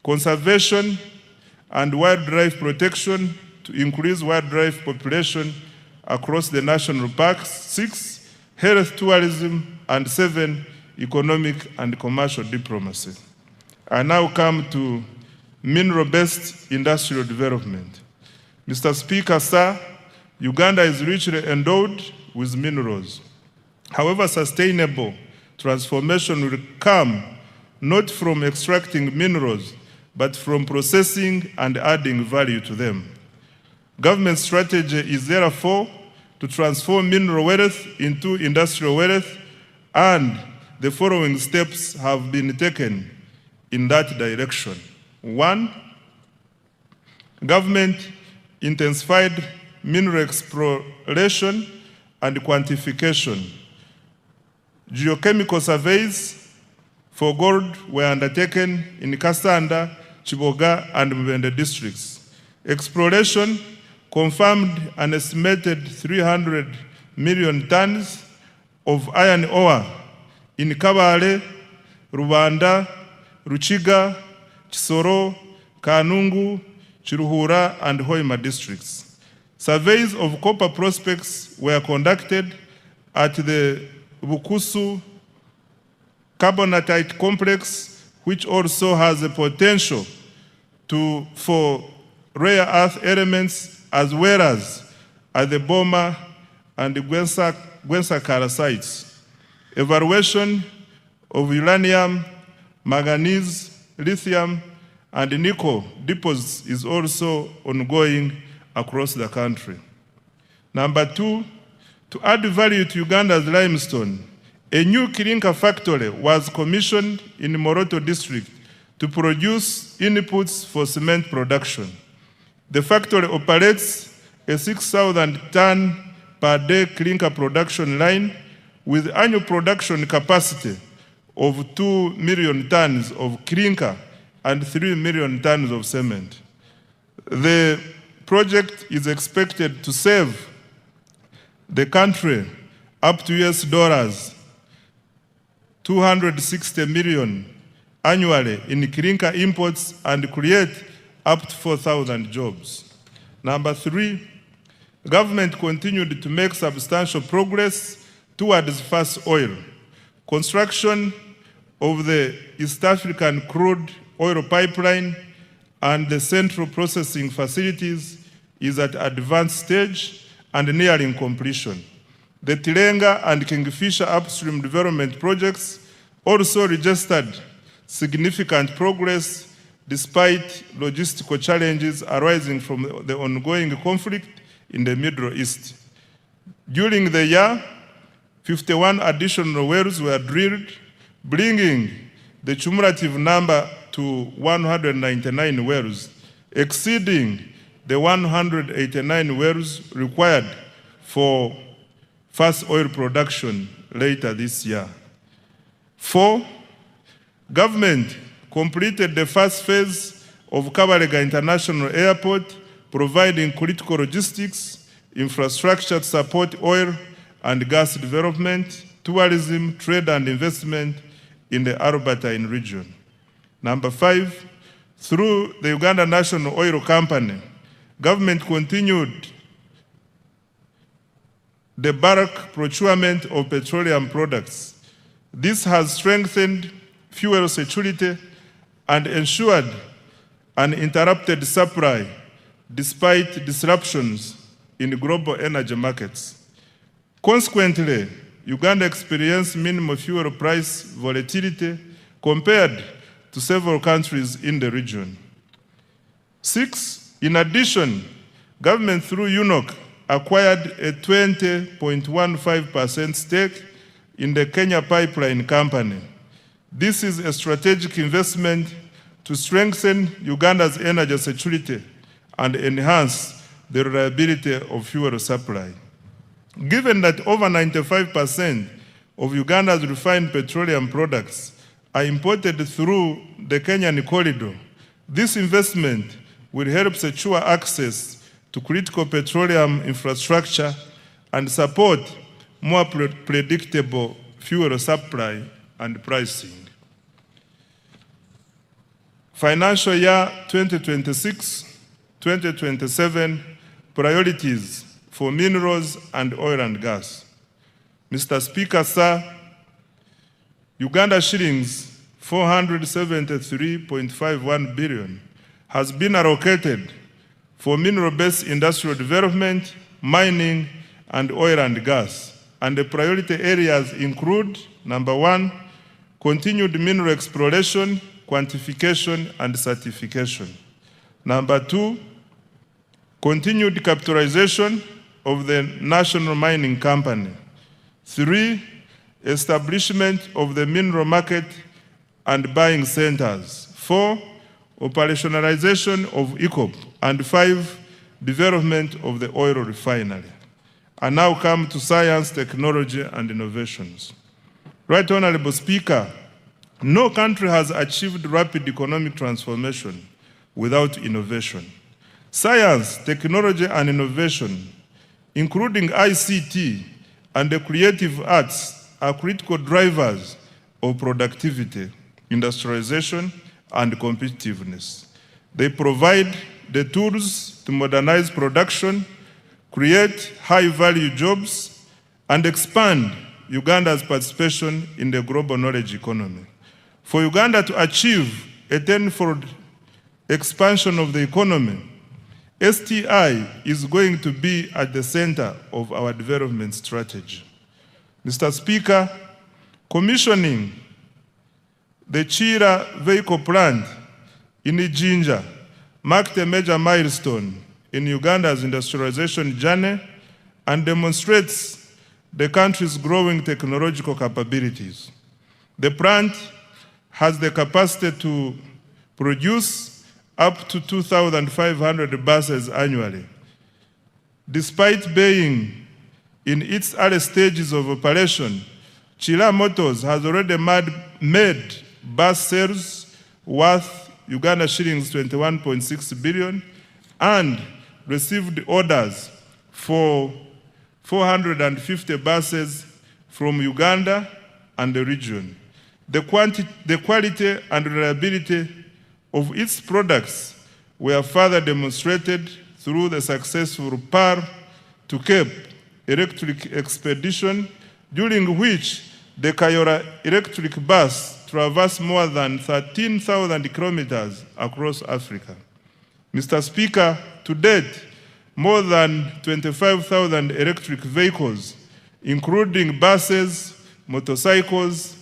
conservation and wildlife protection to increase wildlife population across the national parks; 6, health tourism; and 7, economic and commercial diplomacy. I now come to mineral-based industrial development. Mr. Speaker, sir, Uganda is richly endowed with minerals. However, sustainable transformation will come not from extracting minerals, but from processing and adding value to them. Government strategy is therefore to transform mineral wealth into industrial wealth, and the following steps have been taken in that direction. 1, government intensified mineral exploration and quantification. Geochemical surveys for gold were undertaken in Kasanda, Chiboga, and Mbende districts. Exploration confirmed an estimated 300 million tons of iron ore in Kabale, Rubanda, Ruchiga, Kisoro, Kanungu, Chiruhura, and Hoima districts. Surveys of copper prospects were conducted at the Bukusu carbonatite complex, which also has the potential for rare earth elements, as well as at the Boma and the Gwensakara sites. Evaluation of uranium, manganese, lithium, and nickel deposits is also ongoing across the country. Number 2, to add value to Uganda's limestone, a new clinker factory was commissioned in Moroto district to produce inputs for cement production. The factory operates a 6,000 ton per day clinker production line with annual production capacity of 2 million tons of clinker and 3 million tons of cement. The project is expected to save the country up to $260 million annually in clinker imports and create up to 4,000 jobs. Number 3, government continued to make substantial progress towards fast oil. Construction of the East African crude oil pipeline and the central processing facilities is at advanced stage and nearing completion. The Tilenga and Kingfisher upstream development projects also registered significant progress despite logistical challenges arising from the ongoing conflict in the Middle East. During the year, 51 additional wells were drilled, bringing the cumulative number to 199 wells, exceeding the 189 wells required for fast oil production later this year. 4, government completed the first phase of Kabalega International Airport, providing critical logistics, infrastructure to support oil and gas development, tourism, trade and investment in the Albertine region. Number 5, through the Uganda National Oil Company, government continued the bulk procurement of petroleum products. This has strengthened fuel security and ensured uninterrupted supply despite disruptions in global energy markets. Consequently, Uganda experienced minimal fuel price volatility compared to several countries in the region. 6, in addition, government through UNOC acquired a 20.15% stake in the Kenya Pipeline Company. This is a strategic investment to strengthen Uganda's energy security and enhance the reliability of fuel supply. Given that over 95% of Uganda's refined petroleum products are imported through the Kenyan corridor, this investment will help secure access to critical petroleum infrastructure and support more predictable fuel supply and pricing. Financial year 2026-2027 priorities for minerals and oil and gas. Mr. Speaker, sir, Uganda shillings 473.51 billion has been allocated for mineral-based industrial development, mining, and oil and gas. And the priority areas include, number 1, continued mineral exploration, quantification, and certification. Number 2, continued capitalization of the National Mining Company. 3, establishment of the mineral market and buying centers. 4, operationalization of ECOP. And 5, development of the oil refinery. I now come to science, technology, and innovations. Right Honorable Speaker, no country has achieved rapid economic transformation without innovation. Science, technology, and innovation, including ICT and the creative arts, are critical drivers of productivity, industrialization, and competitiveness. They provide the tools to modernize production, create high-value jobs, and expand Uganda's participation in the global knowledge economy. For Uganda to achieve a tenfold expansion of the economy, STI is going to be at the center of our development strategy. Mr. Speaker, commissioning the Chira vehicle plant in Ijinja marked a major milestone in Uganda's industrialization journey and demonstrates the country's growing technological capabilities. The plant has the capacity to produce up to 2,500 buses annually. Despite being in its early stages of operation, Chira Motors has already made bus sales worth Uganda shillings 21.6 billion and received orders for 450 buses from Uganda and the region. the quality and reliability of its products were further demonstrated through the successful Pearl to Cape electric expedition, during which the Kayora electric bus traversed more than 13,000 kilometers across Africa. Mr. Speaker, to date, more than 25,000 electric vehicles, including buses, motorcycles,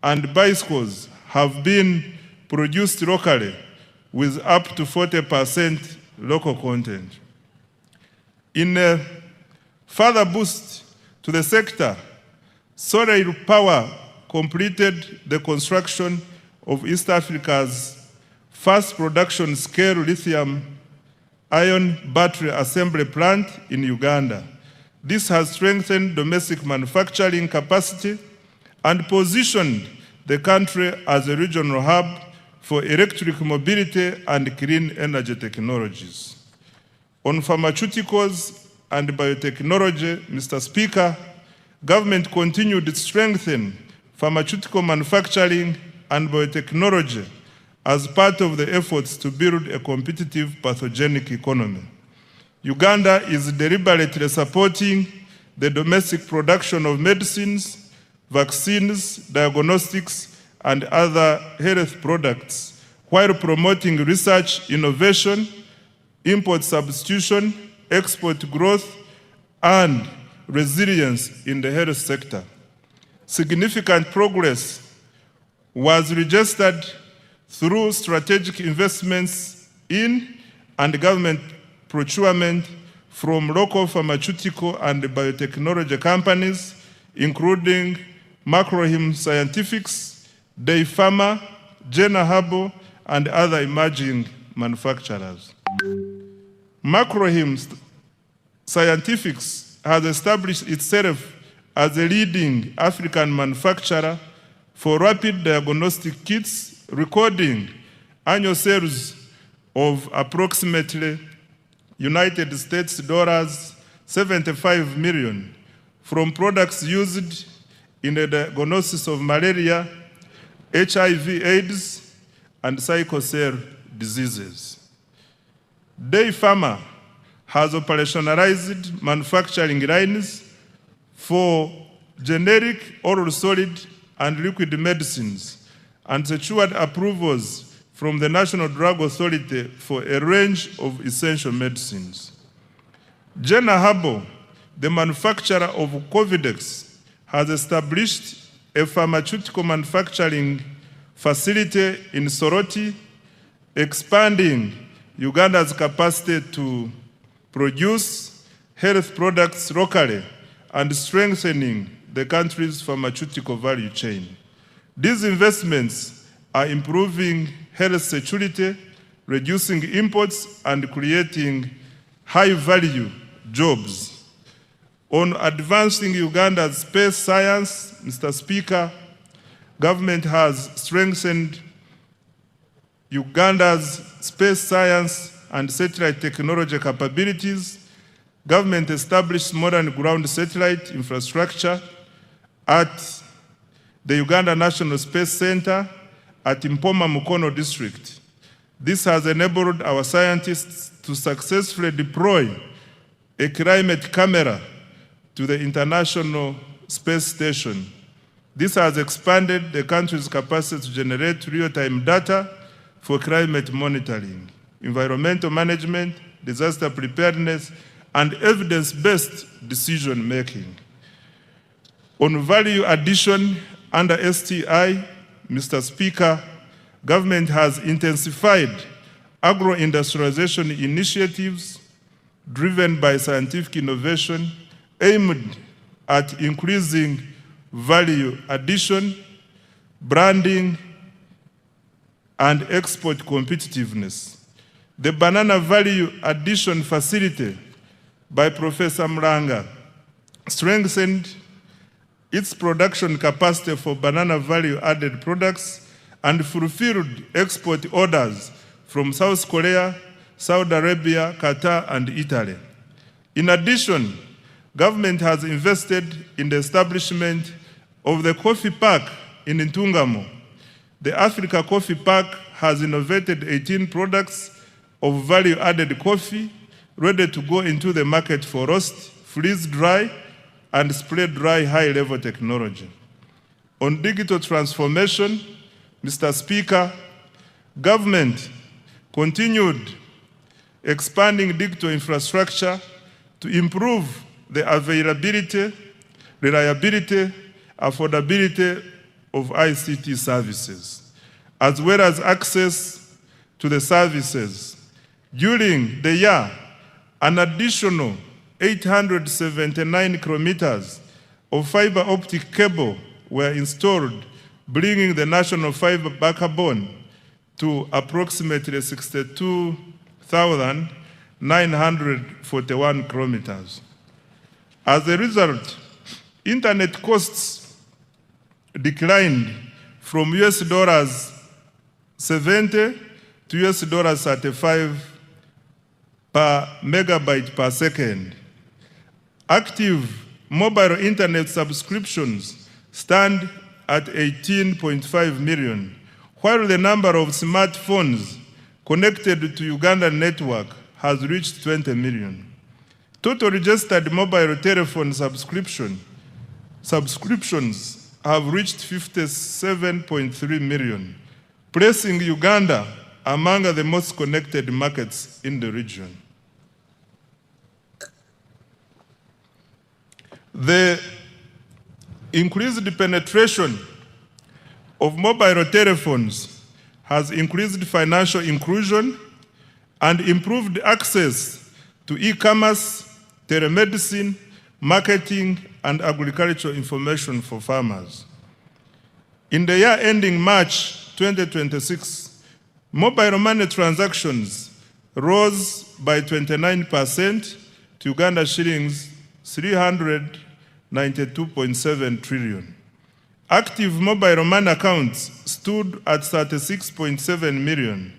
and bicycles, have been produced locally with up to 40% local content. In a further boost to the sector, Solar Power completed the construction of East Africa's first production-scale lithium-ion battery assembly plant in Uganda. This has strengthened domestic manufacturing capacity and positioned the country as a regional hub for electric mobility and clean energy technologies. On pharmaceuticals and biotechnology, Mr. Speaker, government continued to strengthen pharmaceutical manufacturing and biotechnology as part of the efforts to build a competitive pathogenic economy. Uganda is deliberately supporting the domestic production of medicines, vaccines, diagnostics, and other health products, while promoting research, innovation, import substitution, export growth, and resilience in the health sector. Significant progress was registered through strategic investments in and government procurement from local pharmaceutical and biotechnology companies, including Macrohim Scientifics, Day Pharma, Jena Herbal, and other emerging manufacturers. Macrohim Scientifics has established itself as a leading African manufacturer for rapid diagnostic kits, recording annual sales of approximately United States dollars 75 million from products used in the diagnosis of malaria, HIV/AIDS, and sickle cell diseases. Day Pharma has operationalized manufacturing lines for generic, oral solid, and liquid medicines, and secured approvals from the National Drug Authority for a range of essential medicines. Jena Herbal, the manufacturer of Covidex, has established a pharmaceutical manufacturing facility in Soroti, expanding Uganda's capacity to produce health products locally and strengthening the country's pharmaceutical value chain. These investments are improving health security, reducing imports, and creating high-value jobs. On advancing Uganda's space science, Mr. Speaker, government has strengthened Uganda's space science and satellite technology capabilities. Government established modern ground satellite infrastructure at the Uganda National Space Center at Mpoma Mukono district. This has enabled our scientists to successfully deploy a climate camera to the International Space Station. This has expanded the country's capacity to generate real-time data for climate monitoring, environmental management, disaster preparedness, and evidence-based decision-making. On value addition under STI, Mr. Speaker, government has intensified agro-industrialization initiatives driven by scientific innovation aimed at increasing value addition, branding, and export competitiveness. The Banana Value Addition Facility by Professor Mlanga strengthened its production capacity for banana value-added products and fulfilled export orders from South Korea, Saudi Arabia, Qatar, and Italy. In addition, government has invested in the establishment of the Coffee Park in Ntungamo, the Africa Coffee Park has innovated 18 products of value-added coffee ready to go into the market for roast, freeze-dry, and spray-dry high-level technology. On digital transformation, Mr. Speaker, government continued expanding digital infrastructure to improve the availability, reliability, affordability of ICT services, as well as access to the services. During the year, an additional 879 kilometers of fiber optic cable were installed, bringing the national fiber backbone to approximately 62,941 kilometers. As a result, internet costs declined from $70 to $35 per megabyte per second. Active mobile internet subscriptions stand at 18.5 million, while the number of smartphones connected to Ugandan network has reached 20 million. Total registered mobile telephone subscriptions have reached 57.3 million, placing Uganda among the most connected markets in the region. The increased penetration of mobile telephones has increased financial inclusion and improved access to e-commerce, telemedicine, marketing, and agricultural information for farmers. In the year ending March 2026, mobile money transactions rose by 29% to Uganda shillings 392.7 trillion. Active mobile money accounts stood at 36.7 million.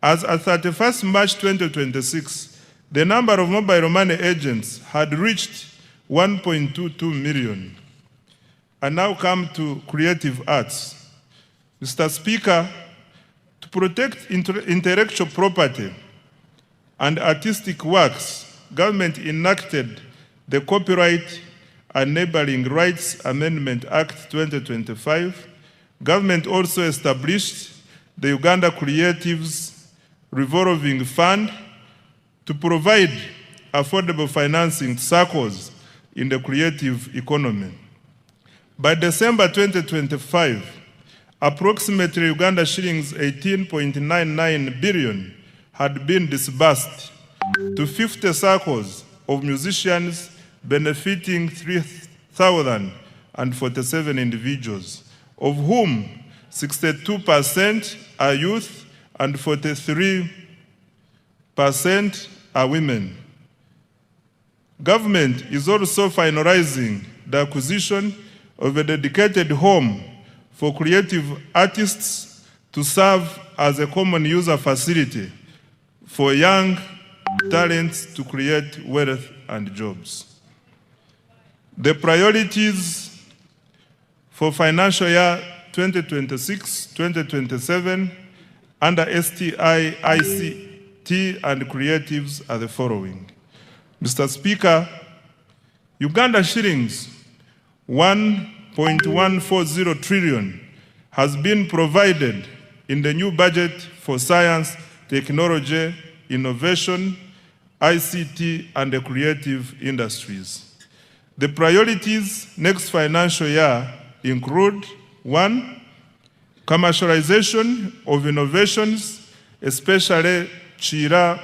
As at 31st March 2026, the number of mobile money agents had reached 1.22 million. I now come to creative arts. Mr. Speaker, to protect intellectual property and artistic works, government enacted the Copyright Enabling Rights Amendment Act 2025. Government also established the Uganda Creatives Revolving Fund to provide affordable financing to circles in the creative economy. By December 2025, approximately Uganda shillings 18.99 billion had been disbursed to 50 circles of musicians, benefiting 3,047 individuals, of whom 62% are youth and 43% are women. Government is also finalizing the acquisition of a dedicated home for creative artists to serve as a common user facility for young talents to create wealth and jobs. The priorities for financial year 2026-2027 under STI, ICT, and creatives are the following. Mr. Speaker, Uganda shillings 1.140 trillion has been provided in the new budget for science, technology, innovation, ICT, and the creative industries. The priorities next financial year include: 1, commercialization of innovations, especially Chira,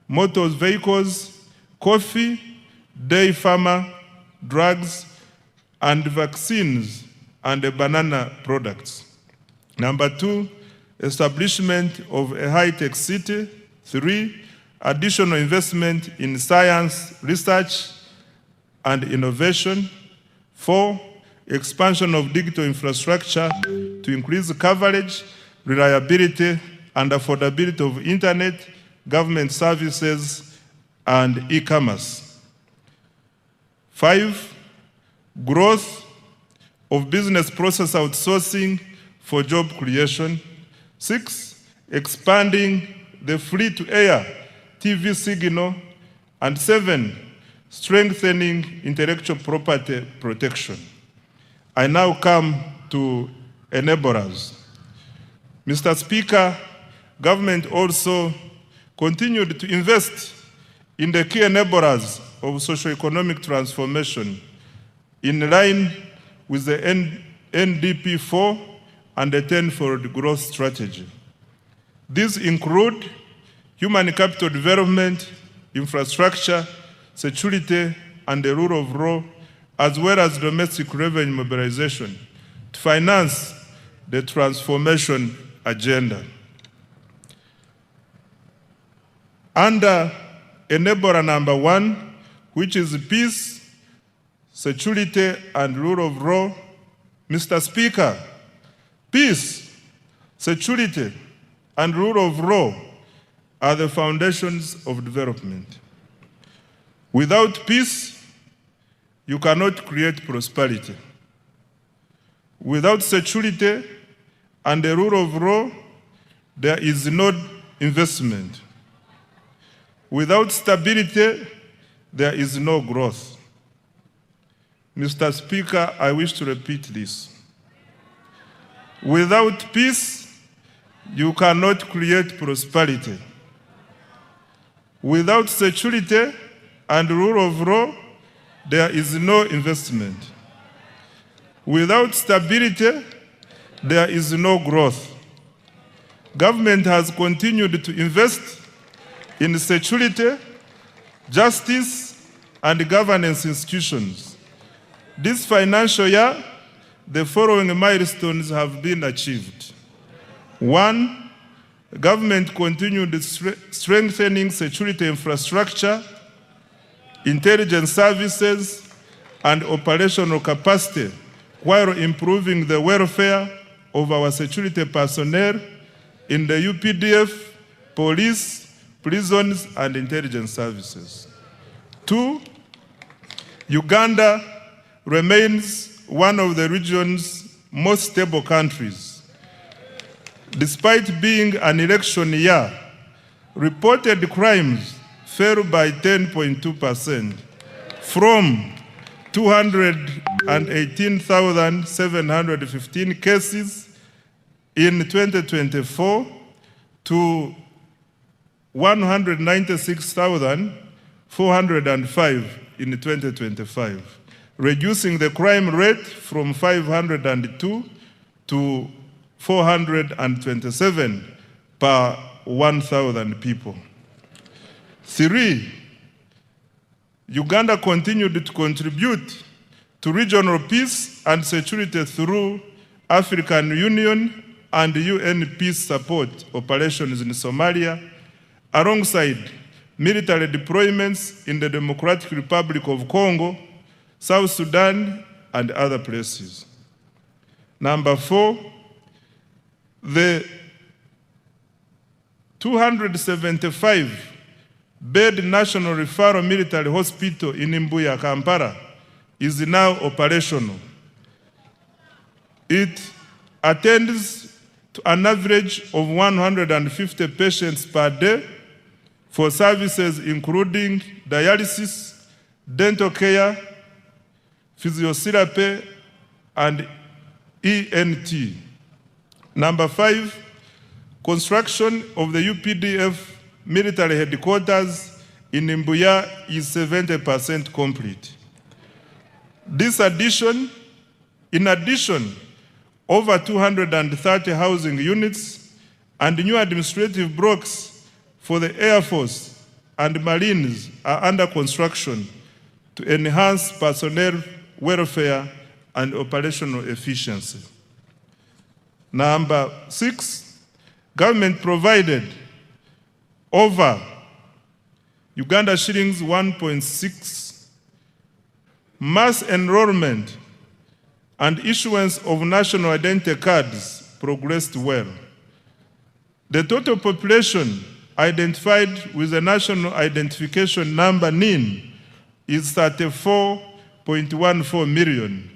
motor vehicles, coffee, dairy farmer, drugs, and vaccines and banana products. Number 2, establishment of a high-tech city. 3, additional investment in science, research, and innovation. 4, expansion of digital infrastructure to increase coverage, reliability, and affordability of internet, government services, and e-commerce. 5, growth, of business process outsourcing for job creation. 6, expanding the free-to-air TV signal. And 7, strengthening intellectual property protection. I now come to enablers. Mr. Speaker, government also continued to invest in the key enablers of socio-economic transformation in line with the NDP 4 and the 10-fold growth strategy. These include human capital development, infrastructure, security, and the rule of law, as well as domestic revenue mobilization to finance the transformation agenda. Under enabler number 1, which is peace, security, and rule of law, Mr. Speaker, peace, security, and rule of law are the foundations of development. Without peace, you cannot create prosperity. Without security and the rule of law, there is no investment. Without stability, there is no growth. Mr. Speaker, I wish to repeat this. Without peace, you cannot create prosperity. Without security and rule of law, there is no investment. Without stability, there is no growth. Government has continued to invest in security, justice, and governance institutions. This financial year, the following milestones have been achieved. 1, government continued strengthening security infrastructure, intelligence services, and operational capacity while improving the welfare of our security personnel in the UPDF, police, prisons, and intelligence services. 2, Uganda remains one of the region's most stable countries. Despite being an election year, reported crimes fell by 10.2% from 218,715 cases in 2024 to 196,405 in 2025, reducing the crime rate from 502 to 427 per 1,000 people. 3, Uganda continued to contribute to regional peace and security through African Union and UN peace support operations in Somalia, alongside military deployments in the Democratic Republic of Congo, South Sudan, and other places. Number 4, the 275-bed National Referral Military Hospital in Mbuya, Kampala, is now operational. It attends to an average of 150 patients per day for services including dialysis, dental care, physiotherapy, and ENT. Number 5, construction of the UPDF military headquarters in Mbuya is 70% complete. In addition, over 230 housing units and new administrative blocks for the Air Force and Marines are under construction to enhance personnel welfare and operational efficiency. Number 6, government provided over Uganda shillings 1.6 mass enrollment and issuance of national identity cards progressed well. The total population identified with the National Identification Number NIN is 34.14 million,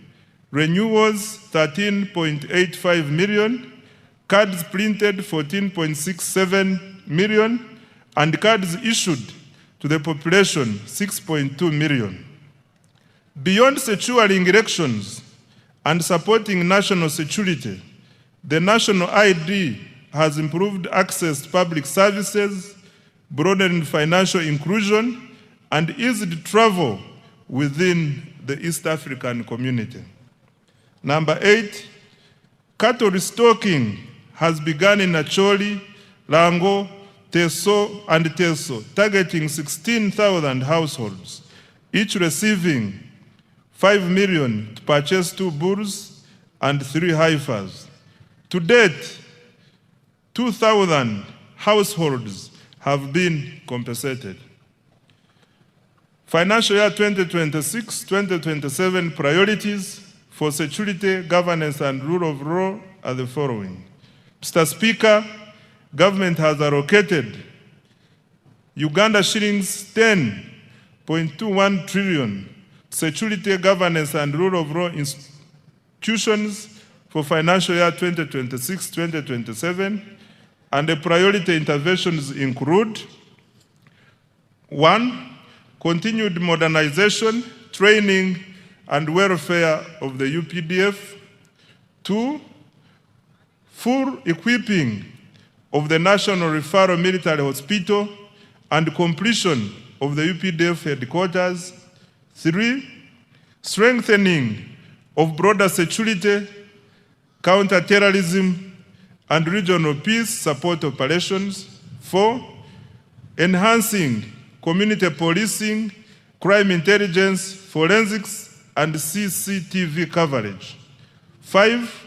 renewals 13.85 million, cards printed 14.67 million, and cards issued to the population 6.2 million. Beyond securing elections and supporting national security, the national ID has improved access to public services, broadened financial inclusion, and eased travel within the East African community. Number 8, cattle restocking has begun in Acholi, Lango, Teso, and Teso, targeting 16,000 households, each receiving 5 million to purchase 2 bulls and 3 heifers. To date, 2,000 households have been compensated. Financial year 2026-2027 priorities for security, governance, and rule of law are the following. Mr. Speaker, government has allocated Uganda shillings 10.21 trillion to security, governance, and rule of law institutions for financial year 2026-2027, and the priority interventions include: 1, continued modernization, training, and welfare of the UPDF. 2, full equipping of the National Referral Military Hospital and completion of the UPDF headquarters. 3, strengthening of broader security, counter-terrorism, and regional peace support operations. 4, enhancing community policing, crime intelligence, forensics, and CCTV coverage. 5,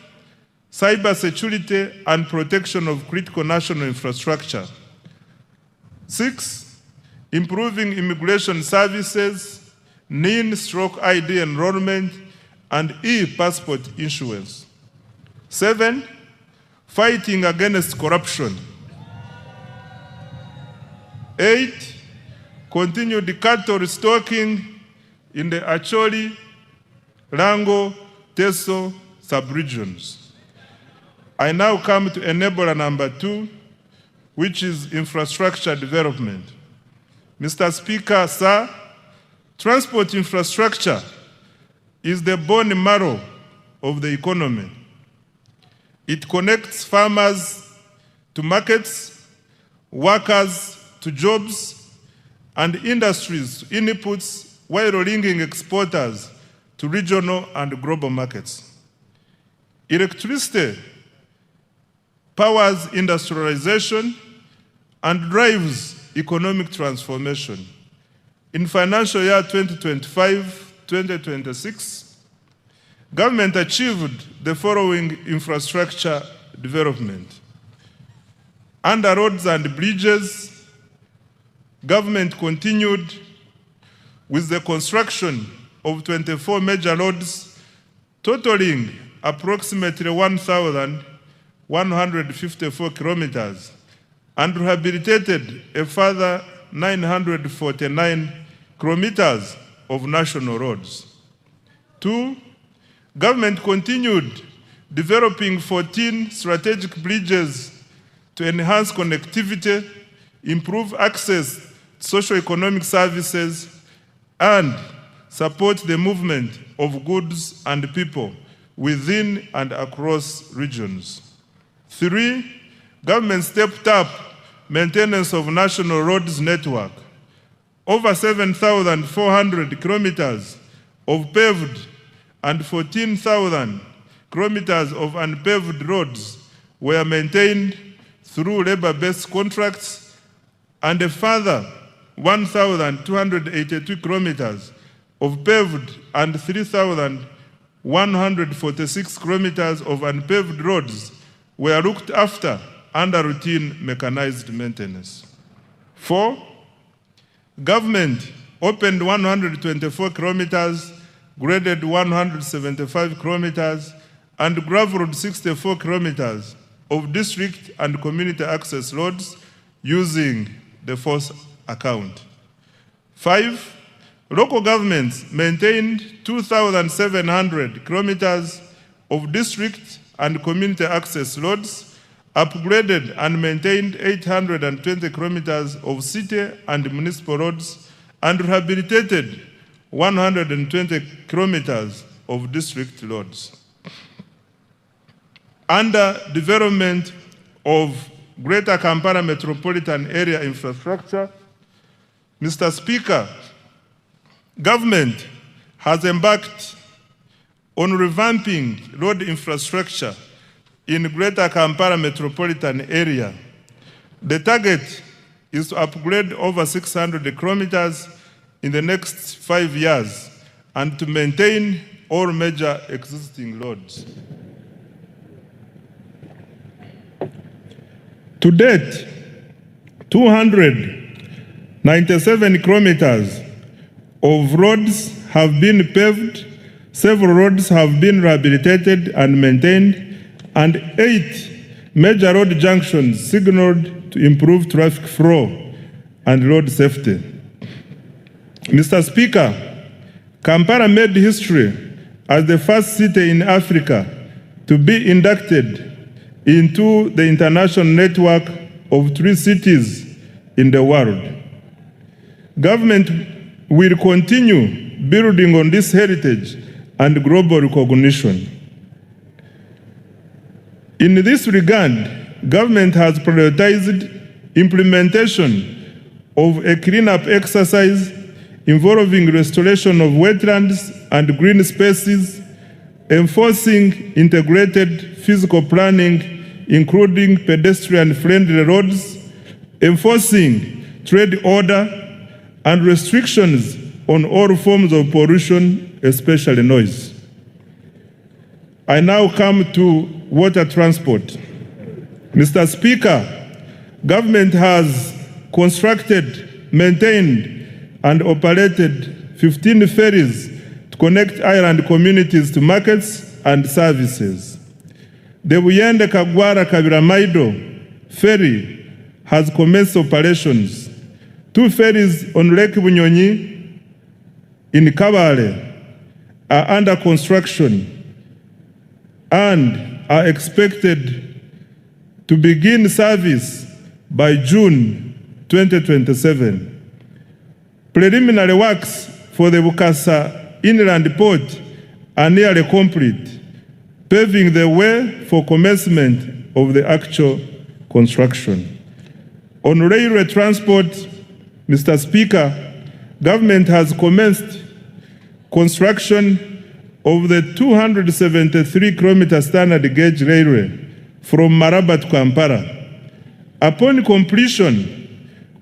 cyber security and protection of critical national infrastructure. 6, improving immigration services, NIN/ID enrollment, and e-passport issuance. 7, fighting against corruption. 8, continued cattle restocking in the Acholi, Lango, Teso sub-regions. I now come to enabler number 2, which is infrastructure development. Mr. Speaker, sir, transport infrastructure is the bone marrow of the economy. It connects farmers to markets, workers to jobs, and industries to inputs, while linking exporters to regional and global markets. Electricity powers industrialization and drives economic transformation. In financial year 2025-2026, government achieved the following infrastructure development. Under roads and bridges, government continued with the construction of 24 major roads, totaling approximately 1,154 kilometers, and rehabilitated a further 949 kilometers of national roads. 2, government continued developing 14 strategic bridges to enhance connectivity, improve access to socio-economic services, and support the movement of goods and people within and across regions. 3, government stepped up maintenance of national roads network. Over 7,400 kilometers of paved and 14,000 kilometers of unpaved roads were maintained through labor-based contracts, and a further 1,282 kilometers of paved and 3,146 kilometers of unpaved roads were looked after under routine mechanized maintenance. 4, government opened 124 kilometers, graded 175 kilometers, and gravelled 64 kilometers of district and community access roads using the force account. 5, Local governments maintained 2,700 kilometers of district and community access roads, upgraded and maintained 820 kilometers of city and municipal roads, and rehabilitated 120 kilometers of district roads. Under development of Greater Kampala Metropolitan Area infrastructure, Mr. Speaker, government has embarked on revamping road infrastructure in Greater Kampala Metropolitan Area. The target is to upgrade over 600 kilometers in the next 5 years and to maintain all major existing roads. To date, 297 kilometers of roads have been paved, several roads have been rehabilitated and maintained, and 8 major road junctions signaled to improve traffic flow and road safety. Mr. Speaker, Kampala made history as the first city in Africa to be inducted into the international network of 3 cities in the world. Government will continue building on this heritage and global recognition. In this regard, government has prioritized implementation of a cleanup exercise involving restoration of wetlands and green spaces, enforcing integrated physical planning, including pedestrian-friendly roads, enforcing trade order, and restrictions on all forms of pollution, especially noise. I now come to water transport. Mr. Speaker, government has constructed, maintained, and operated 15 ferries to connect island communities to markets and services. The Buyende Kagwara Kabiramaido ferry has commenced operations. 2 ferries on Lake Bunyonyi in Kabale are under construction and are expected to begin service by June 2027. Preliminary works for the Bukasa Inland Port are nearly complete, paving the way for commencement of the actual construction. On railway transport, Mr. Speaker, government has commenced construction of the 273-kilometer standard gauge railway from Maraba to Kampala. Upon completion,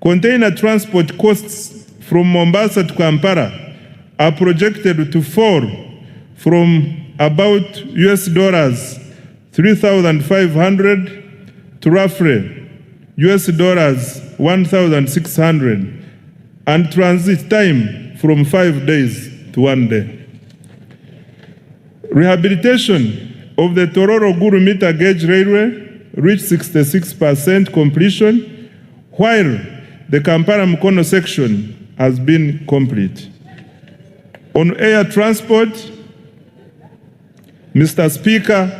container transport costs from Mombasa to Kampala are projected to fall from about $3,500 to roughly $1,600, and transit time from 5 days to 1 day. Rehabilitation of the Tororo-Gulu meter gauge railway reached 66% completion, while the Kampala-Mukono section has been complete. On air transport, Mr. Speaker,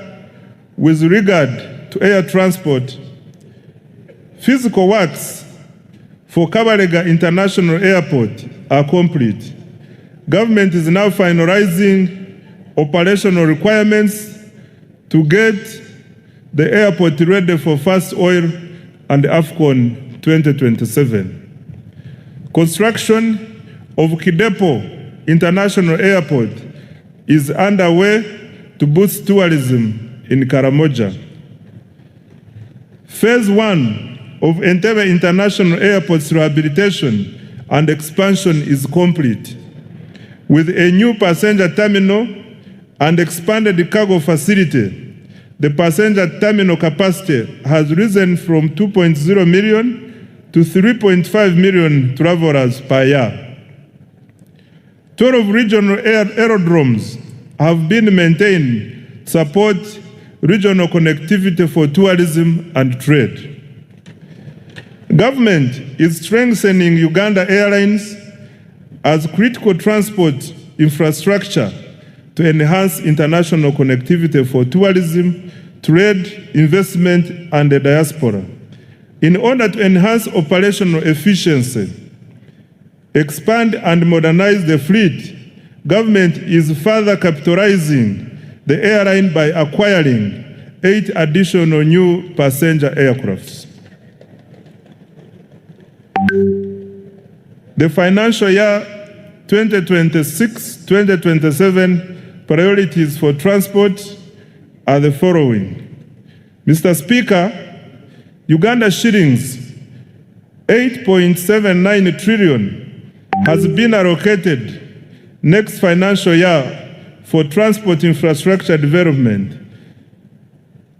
with regard to air transport, physical works for Kabalega International Airport are complete. Government is now finalizing operational requirements to get the airport ready for first oil and AFCON 2027. Construction of Kidepo International Airport is underway to boost tourism in Karamoja. Phase 1 of Entebbe International Airport's rehabilitation and expansion is complete, with a new passenger terminal and expanded cargo facility. The passenger terminal capacity has risen from 2.0 million to 3.5 million travelers per year. 12 regional aerodromes have been maintained to support regional connectivity for tourism and trade. Government is strengthening Uganda Airlines as critical transport infrastructure to enhance international connectivity for tourism, trade, investment, and the diaspora. In order to enhance operational efficiency, expand and modernize the fleet, government is further capitalizing the airline by acquiring 8 additional new passenger aircrafts. The financial year 2026-2027 priorities for transport are the following. Mr. Speaker, Uganda shillings 8.79 trillion has been allocated next financial year for transport infrastructure development,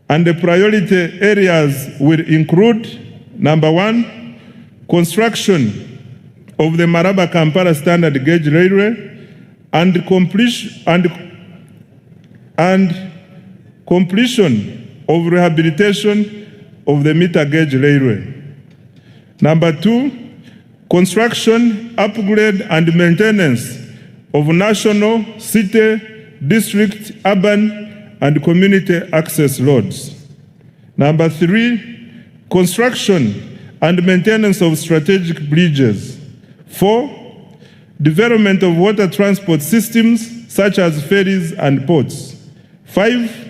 and the priority areas will include, number 1, construction of the Maraba-Kampala standard gauge railway and completion of rehabilitation of the meter gauge railway. Number 2, construction, upgrade and maintenance of national, city, district, urban and community access roads. Number 3, construction and maintenance of strategic bridges. 4, development of water transport systems such as ferries and ports. 5,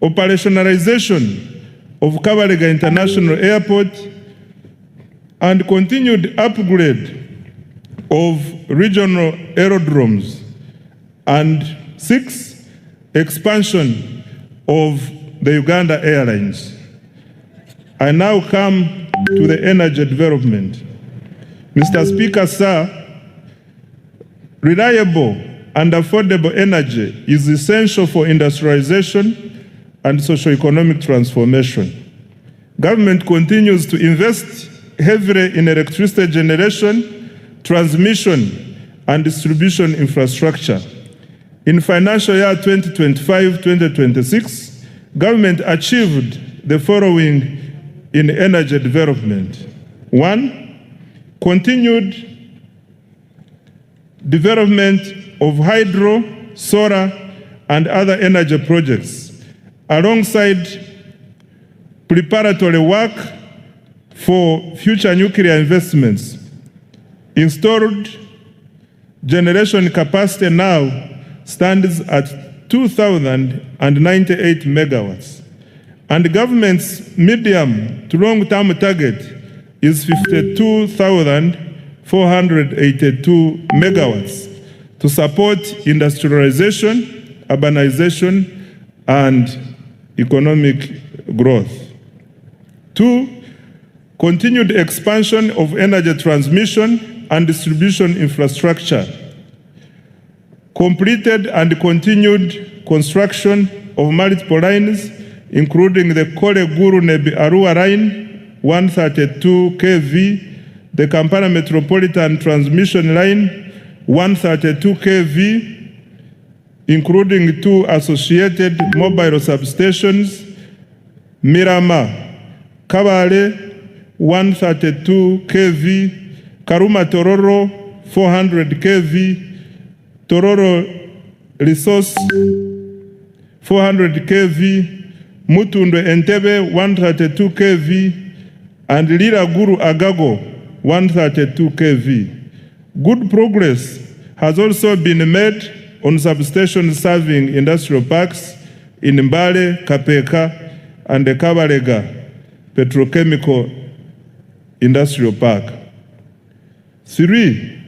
operationalization of Kabalega International Airport and continued upgrade of regional aerodromes. And 6, expansion of the Uganda Airlines. I now come to the energy development. Mr. Speaker, sir, reliable and affordable energy is essential for industrialization and socio-economic transformation. Government continues to invest heavily in electricity generation, transmission, and distribution infrastructure. In financial year 2025-2026, government achieved the following in energy development. 1, continued development of hydro, solar, and other energy projects, alongside preparatory work for future nuclear investments. Installed generation capacity now stands at 2,098 megawatts, and the government's medium to long-term target is 52,482 megawatts to support industrialization, urbanization, and economic growth. 2, continued expansion of energy transmission and distribution infrastructure. Completed and continued construction of multiple lines, including the Kole-Gulu-Nebi-Arua line, 132 kV, the Kampala Metropolitan Transmission Line, 132 kV, including 2 associated mobile substations, Mirama, Kabale, 132 kV, Karuma Tororo, 400 kV, Tororo Resource, 400 kV, Mutundwe Entebbe, 132 kV, and Lira Guru Agago, 132 kV. Good progress has also been made on substations serving industrial parks in Mbale, Kapeka, and the Kabalega Petrochemical Industrial Park. 3,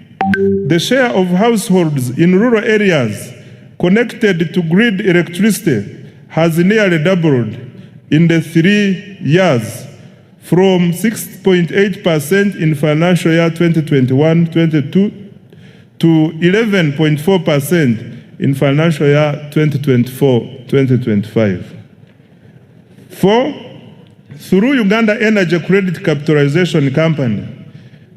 the share of households in rural areas connected to grid electricity has nearly doubled in the 3 years, from 6.8% in financial year 2021-22 to 11.4% in financial year 2024-2025. 4, through Uganda Energy Credit Capitalization Company,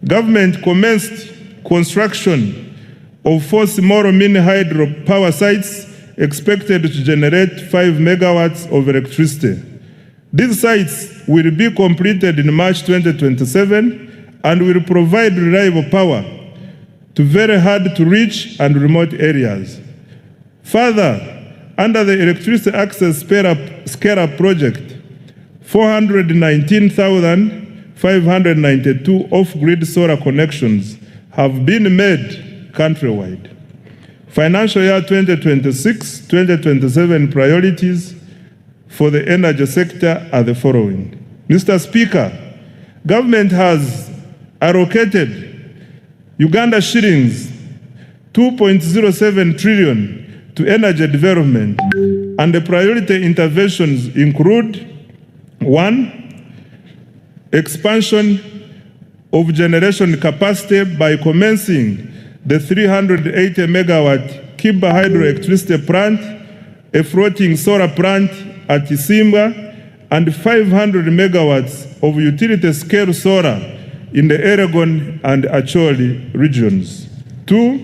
government commenced construction of 4 small mini hydro power sites expected to generate 5 megawatts of electricity. These sites will be completed in March 2027 and will provide reliable power to very hard to reach and remote areas. Further, under the Electricity Access Scale-Up Project, 419,592 off-grid solar connections have been made countrywide. Financial year 2026-2027 priorities for the energy sector are the following. Mr. Speaker, government has allocated Uganda shillings 2.07 trillion to energy development, and the priority interventions include: 1. Expansion of generation capacity by commencing the 380 megawatt Kiba hydroelectricity plant, a floating solar plant at Isimba, and 500 megawatts of utility scale solar in the Elgon and Acholi regions. 2.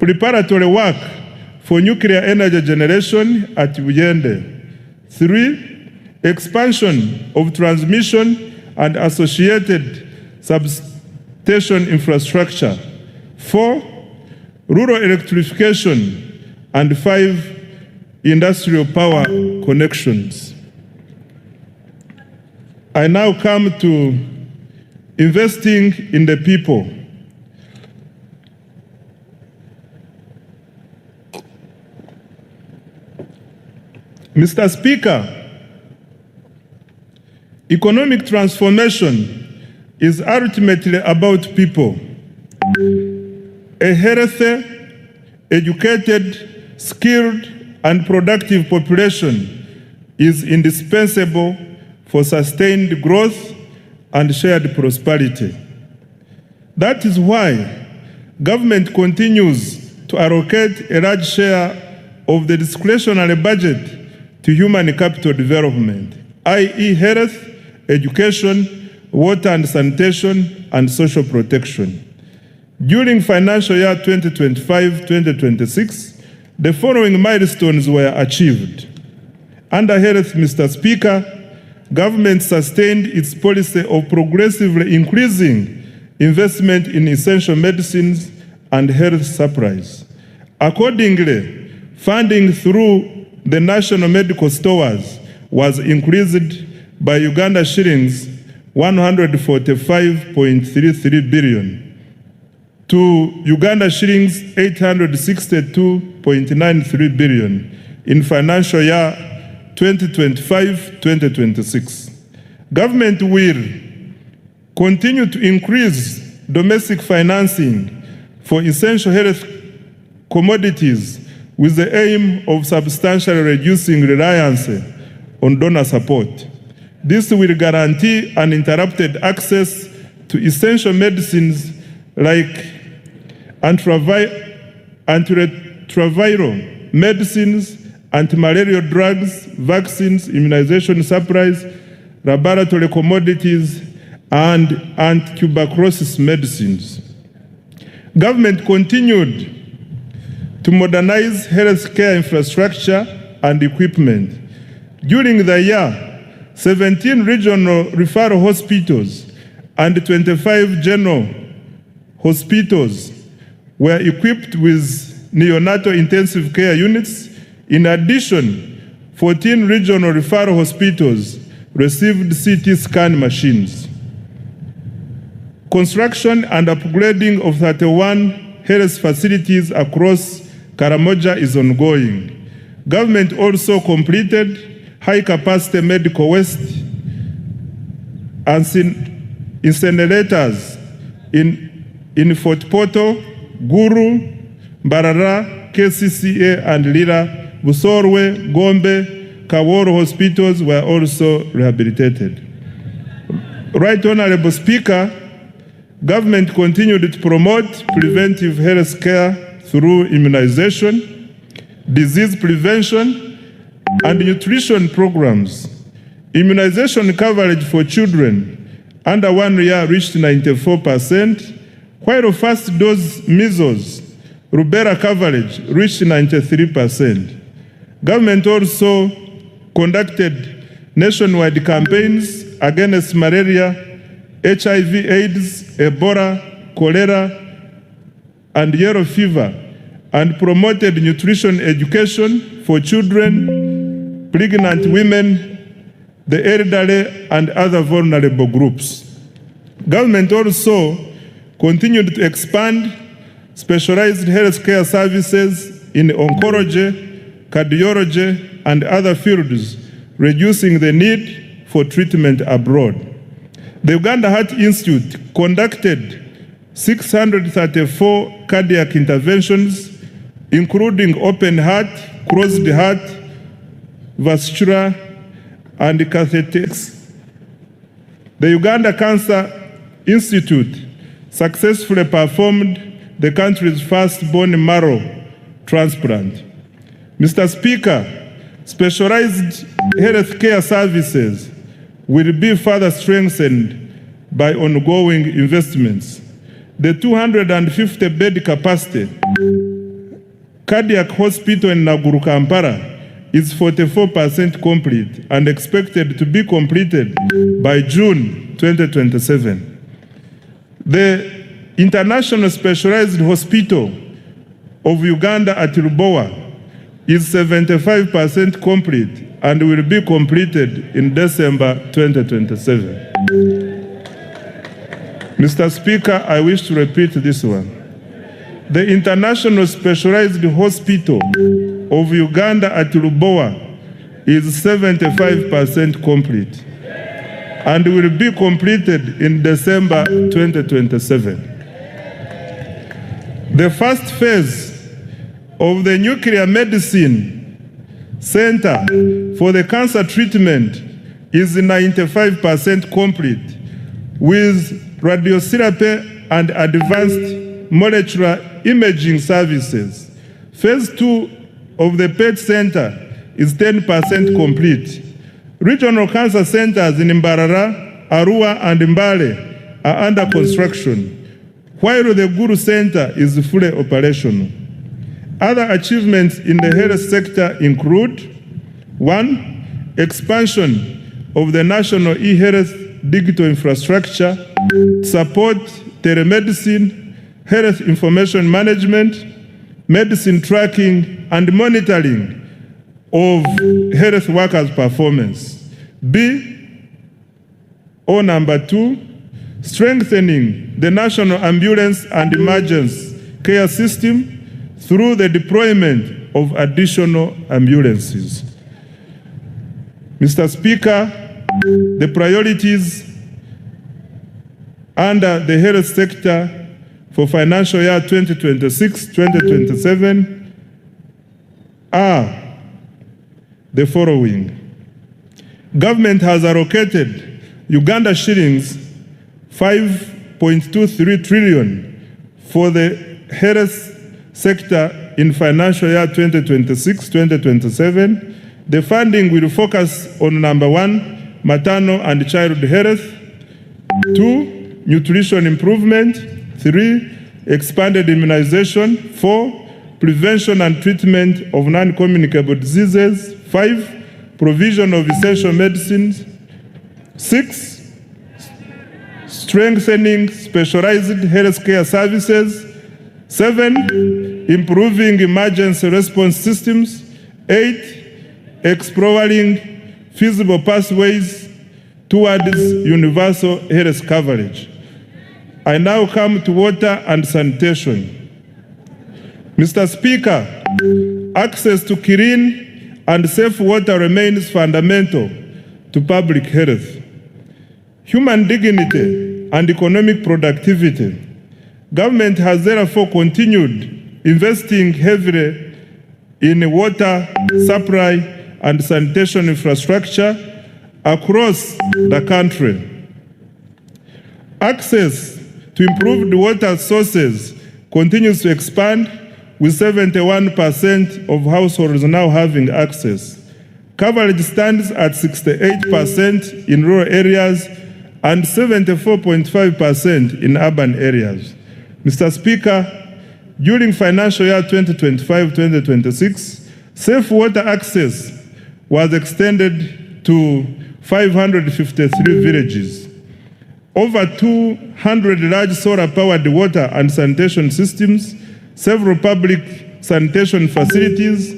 Preparatory work for nuclear energy generation at Buyende. 3. Expansion of transmission and associated substation infrastructure. 4. Rural electrification. And 5. Industrial power connections. I now come to investing in the people. Mr. Speaker, economic transformation is ultimately about people. A healthy, educated, skilled, and productive population is indispensable for sustained growth and shared prosperity. That is why government continues to allocate a large share of the discretionary budget to human capital development, i.e. health, education, water and sanitation, and social protection. During financial year 2025-2026, the following milestones were achieved. Under health, Mr. Speaker, government sustained its policy of progressively increasing investment in essential medicines and health supplies. Accordingly, funding through the national medical stores was increased by Uganda shillings 145.33 billion to Uganda shillings 862.93 billion in financial year 2025-2026. Government will continue to increase domestic financing for essential health commodities with the aim of substantially reducing reliance on donor support. This will guarantee uninterrupted access to essential medicines like antiretroviral medicines, anti-malarial drugs, vaccines, immunization supplies, laboratory commodities, and anti-tuberculosis medicines. Government continued to modernize healthcare infrastructure and equipment. During the year, 17 regional referral hospitals and 25 general hospitals were equipped with neonatal intensive care units. In addition, 14 regional referral hospitals received CT scan machines. Construction and upgrading of 31 health facilities across Karamoja is ongoing. Government also completed high-capacity medical waste incinerators in Fort Portal, Guru, Barara, KCCA, and Lira. Busorwe, Gombe, Kaworo hospitals were also rehabilitated. Right Honorable Speaker, government continued to promote preventive health care through immunization, disease prevention, and nutrition programs. Immunization coverage for children under 1 year reached 94%, while first dose measles, rubella coverage reached 93%. Government also conducted nationwide campaigns against malaria, HIV/AIDS, Ebola, cholera, and yellow fever, and promoted nutrition education for children, pregnant women, the elderly, and other vulnerable groups. Government also continued to expand specialized healthcare services in oncology, cardiology, and other fields, reducing the need for treatment abroad. The Uganda Heart Institute conducted 634 cardiac interventions, including open heart, closed heart, vascular, and catheters. The Uganda Cancer Institute successfully performed the country's first bone marrow transplant. Mr. Speaker, specialized healthcare services will be further strengthened by ongoing investments. The 250-bed capacity cardiac hospital in Naguru, Kampala is 44% complete and expected to be completed by June 2027. The International Specialized Hospital of Uganda at Lubowa is 75% complete and will be completed in December 2027. Mr. Speaker, I wish to repeat this one. The International Specialized Hospital of Uganda at Lubowa is 75% complete and will be completed in December 2027. The first phase of the Nuclear Medicine Center for the cancer treatment is 95% complete, with radiotherapy and advanced molecular imaging services. Phase 2 of the PET Center is 10% complete. Regional cancer centers in Mbarara, Arua, and Mbale are under construction, while the Guru Center is fully operational. Other achievements in the health sector include: 1. Expansion of the national e-health digital infrastructure to support telemedicine, health information management, medicine tracking, and monitoring of health workers' performance. Number 2, strengthening the national ambulance and emergency care system through the deployment of additional ambulances. Mr. Speaker, the priorities under the health sector for financial year 2026-2027 are the following. Government has allocated Uganda shillings 5.23 trillion for the health sector in financial year 2026-2027. The funding will focus on: number 1, maternal and child health; 2, nutrition improvement; 3, expanded immunization; 4, prevention and treatment of non-communicable diseases; 5, provision of essential medicines; 6, strengthening specialized healthcare services; 7, improving emergency response systems; 8, exploring feasible pathways towards universal health coverage. I now come to water and sanitation. Mr. Speaker, access to clean and safe water remains fundamental to public health, human dignity, and economic productivity. Government has therefore continued investing heavily in water supply and sanitation infrastructure across the country. Access to improved water sources continues to expand, with 71% of households now having access. Coverage stands at 68% in rural areas and 74.5% in urban areas. Mr. Speaker, during financial year 2025-2026, safe water access was extended to 553 villages. Over 200 large solar-powered water and sanitation systems several public sanitation facilities,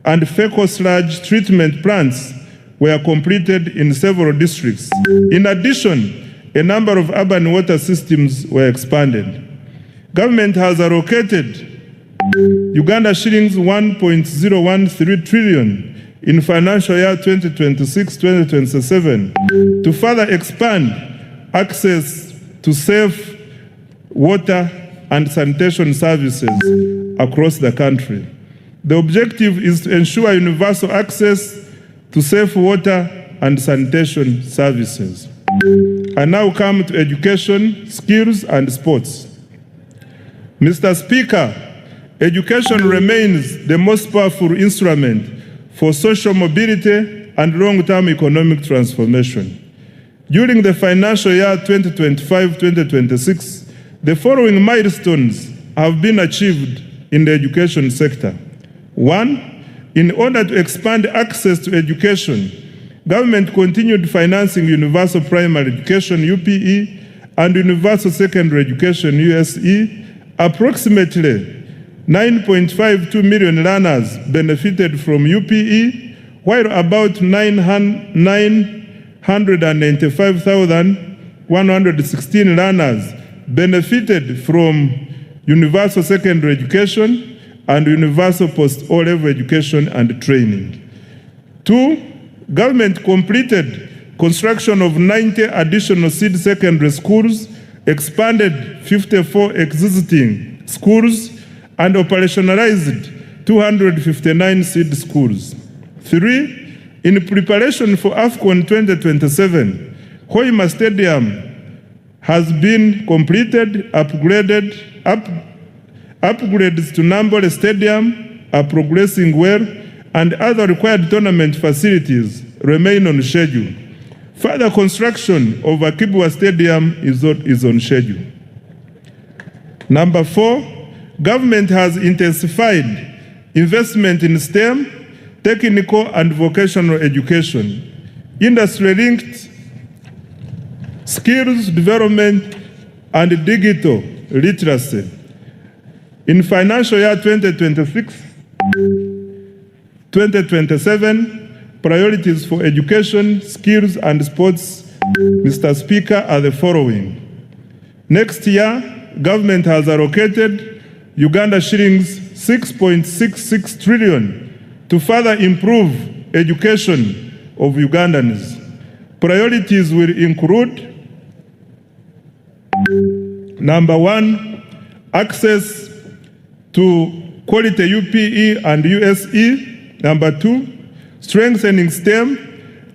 and fecal sludge treatment plants were completed in several districts. In addition, a number of urban water systems were expanded. Government has allocated Uganda shillings 1.013 trillion in financial year 2026-2027 to further expand access to safe water and sanitation services across the country. The objective is to ensure universal access to safe water and sanitation services. I now come to education, skills, and sports. Mr. Speaker, education remains the most powerful instrument for social mobility and long-term economic transformation. During the financial year 2025-2026, the following milestones have been achieved in the education sector. 1. In order to expand access to education, government continued financing universal primary education (UPE) and universal secondary education (USE). Approximately 9.52 million learners benefited from UPE, while about 995,116 learners benefited from universal secondary education and universal post-O-level education and training. 2. Government completed construction of 90 additional seed secondary schools, expanded 54 existing schools, and operationalized 259 seed schools. 3. In preparation for AFCON 2027, Hoima Stadium has been completed, upgrades to Nambole Stadium are progressing well, and other required tournament facilities remain on schedule. Further construction of Akibwa Stadium is on schedule. Number 4, government has intensified investment in STEM, technical and vocational education, industry-linked skills development, and digital literacy. In financial year 2026-2027, priorities for education, skills, and sports, Mr. Speaker, are the following. Next year, government has allocated Uganda shillings 6.66 trillion to further improve education of Ugandans. Priorities will include: number 1, access to quality UPE and USE. Number 2, strengthening STEM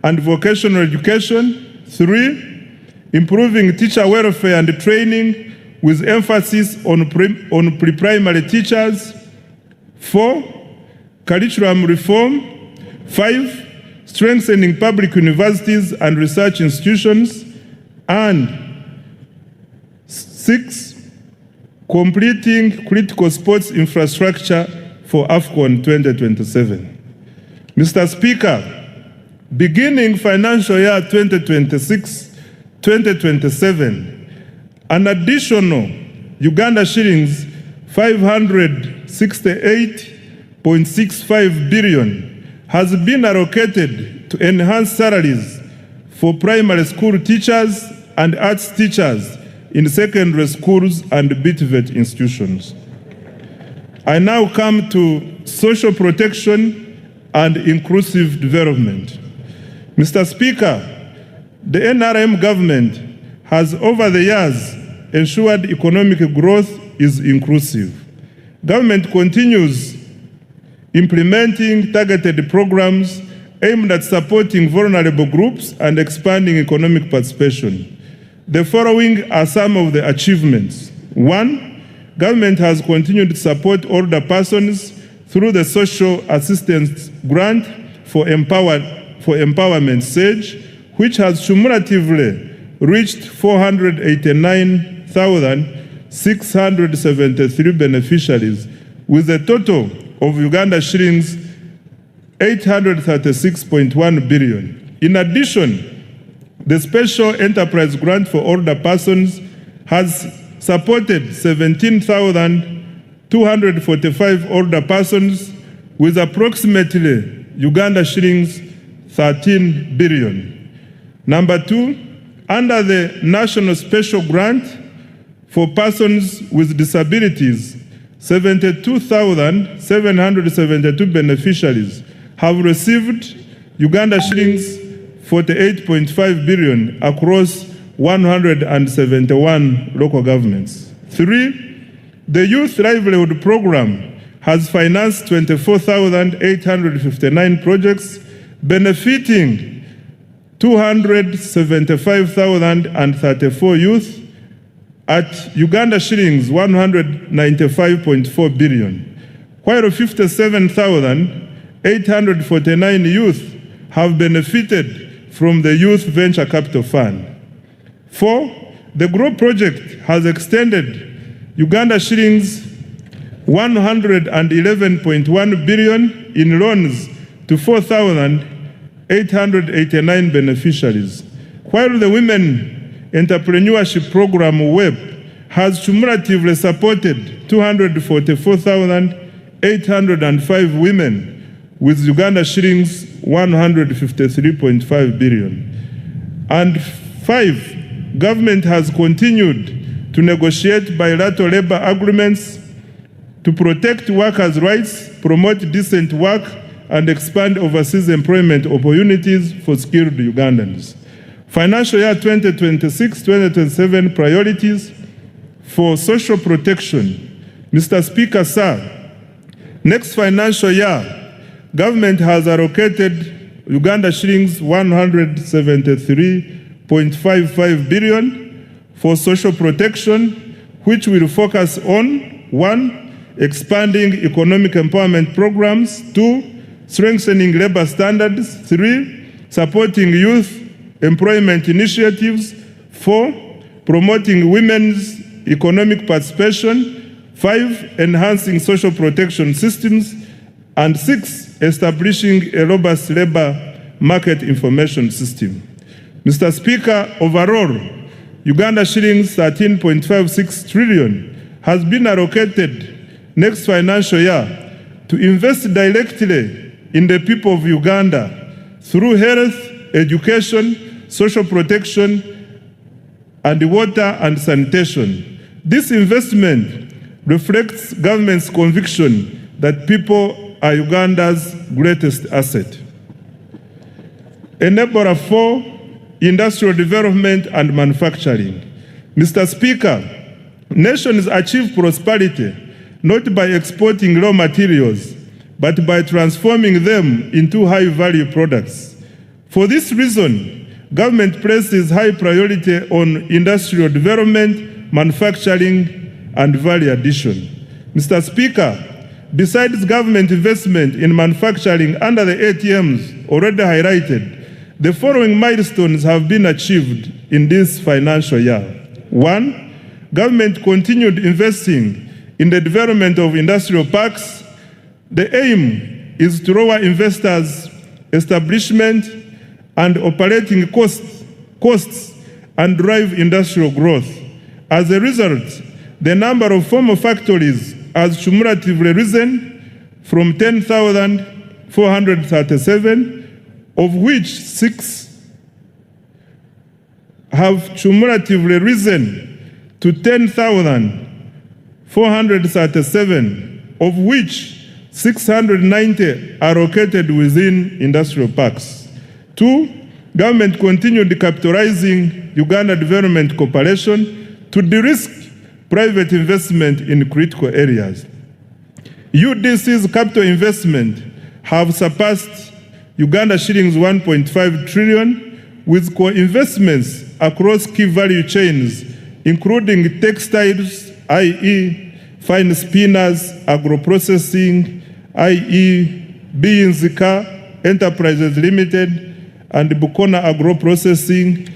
and vocational education. 3, improving teacher welfare and training with emphasis on pre-primary teachers. 4, curriculum reform. 5, strengthening public universities and research institutions. And 6, completing critical sports infrastructure for AFCON 2027. Mr. Speaker, beginning financial year 2026-2027, an additional Uganda shillings 568.65 billion has been allocated to enhance salaries for primary school teachers and arts teachers in secondary schools and BTVET institutions. I now come to social protection and inclusive development. Mr. Speaker, the NRM government has over the years ensured economic growth is inclusive. Government continues implementing targeted programs aimed at supporting vulnerable groups and expanding economic participation. The following are some of the achievements. 1, government has continued to support older persons through the Social Assistance Grant for Empowerment SAGE, which has cumulatively reached 489,673 beneficiaries, with a total of Uganda shillings 836.1 billion. In addition, the Special Enterprise Grant for Older Persons has supported 17,000 245 older persons with approximately Uganda shillings 13 billion. Number 2, under the National Special Grant for persons with disabilities, 72,772 beneficiaries have received Uganda shillings 48.5 billion across 171 local governments. 3, the Youth Livelihood Program has financed 24,859 projects benefiting 275,034 youth at Uganda shillings 195.4 billion, while 57,849 youth have benefited from the Youth Venture Capital Fund. 4, the GROW project has extended Uganda shillings 111.1 billion in loans to 4,889 beneficiaries, while the Women Entrepreneurship Program WEP has cumulatively supported 244,805 women with Uganda shillings 153.5 billion. And 5, government has continued to negotiate bilateral labor agreements to protect workers' rights, promote decent work, and expand overseas employment opportunities for skilled Ugandans. Financial year 2026-2027 priorities for social protection. Mr. Speaker, sir, next financial year, government has allocated Uganda shillings 173.55 billion for social protection, which will focus on 1, expanding economic empowerment programs, 2, strengthening labor standards, 3, supporting youth employment initiatives, 4, promoting women's economic participation, 5, enhancing social protection systems, and 6, establishing a robust labor market information system. Mr. Speaker, overall, Uganda shillings 13.56 trillion has been allocated next financial year to invest directly in the people of Uganda through health, education, social protection, and water and sanitation. This investment reflects government's conviction that people are Uganda's greatest asset. Enabler 4, industrial development and manufacturing. Mr. Speaker, nations achieve prosperity not by exporting raw materials, but by transforming them into high-value products. For this reason, government places high priority on industrial development, manufacturing, and value addition. Mr. Speaker, besides government investment in manufacturing under the ATMs already highlighted, the following milestones have been achieved in this financial year. 1, government continued investing in the development of industrial parks. The aim is to lower investors' establishment and operating costs and drive industrial growth. As a result, the number of formal factories has cumulatively risen from 10,437, of which 6 have cumulatively risen to 10,437, of which 690 are located within industrial parks. 2, government continued capitalizing Uganda Development Corporation to de-risk private investment in critical areas. UDC's capital investment have surpassed Uganda shillings 1.5 trillion, with co-investments across key value chains, including textiles, i.e. fine spinners, agro-processing, i.e. Biyinzika Enterprises Limited, and Bukona Agro-Processing,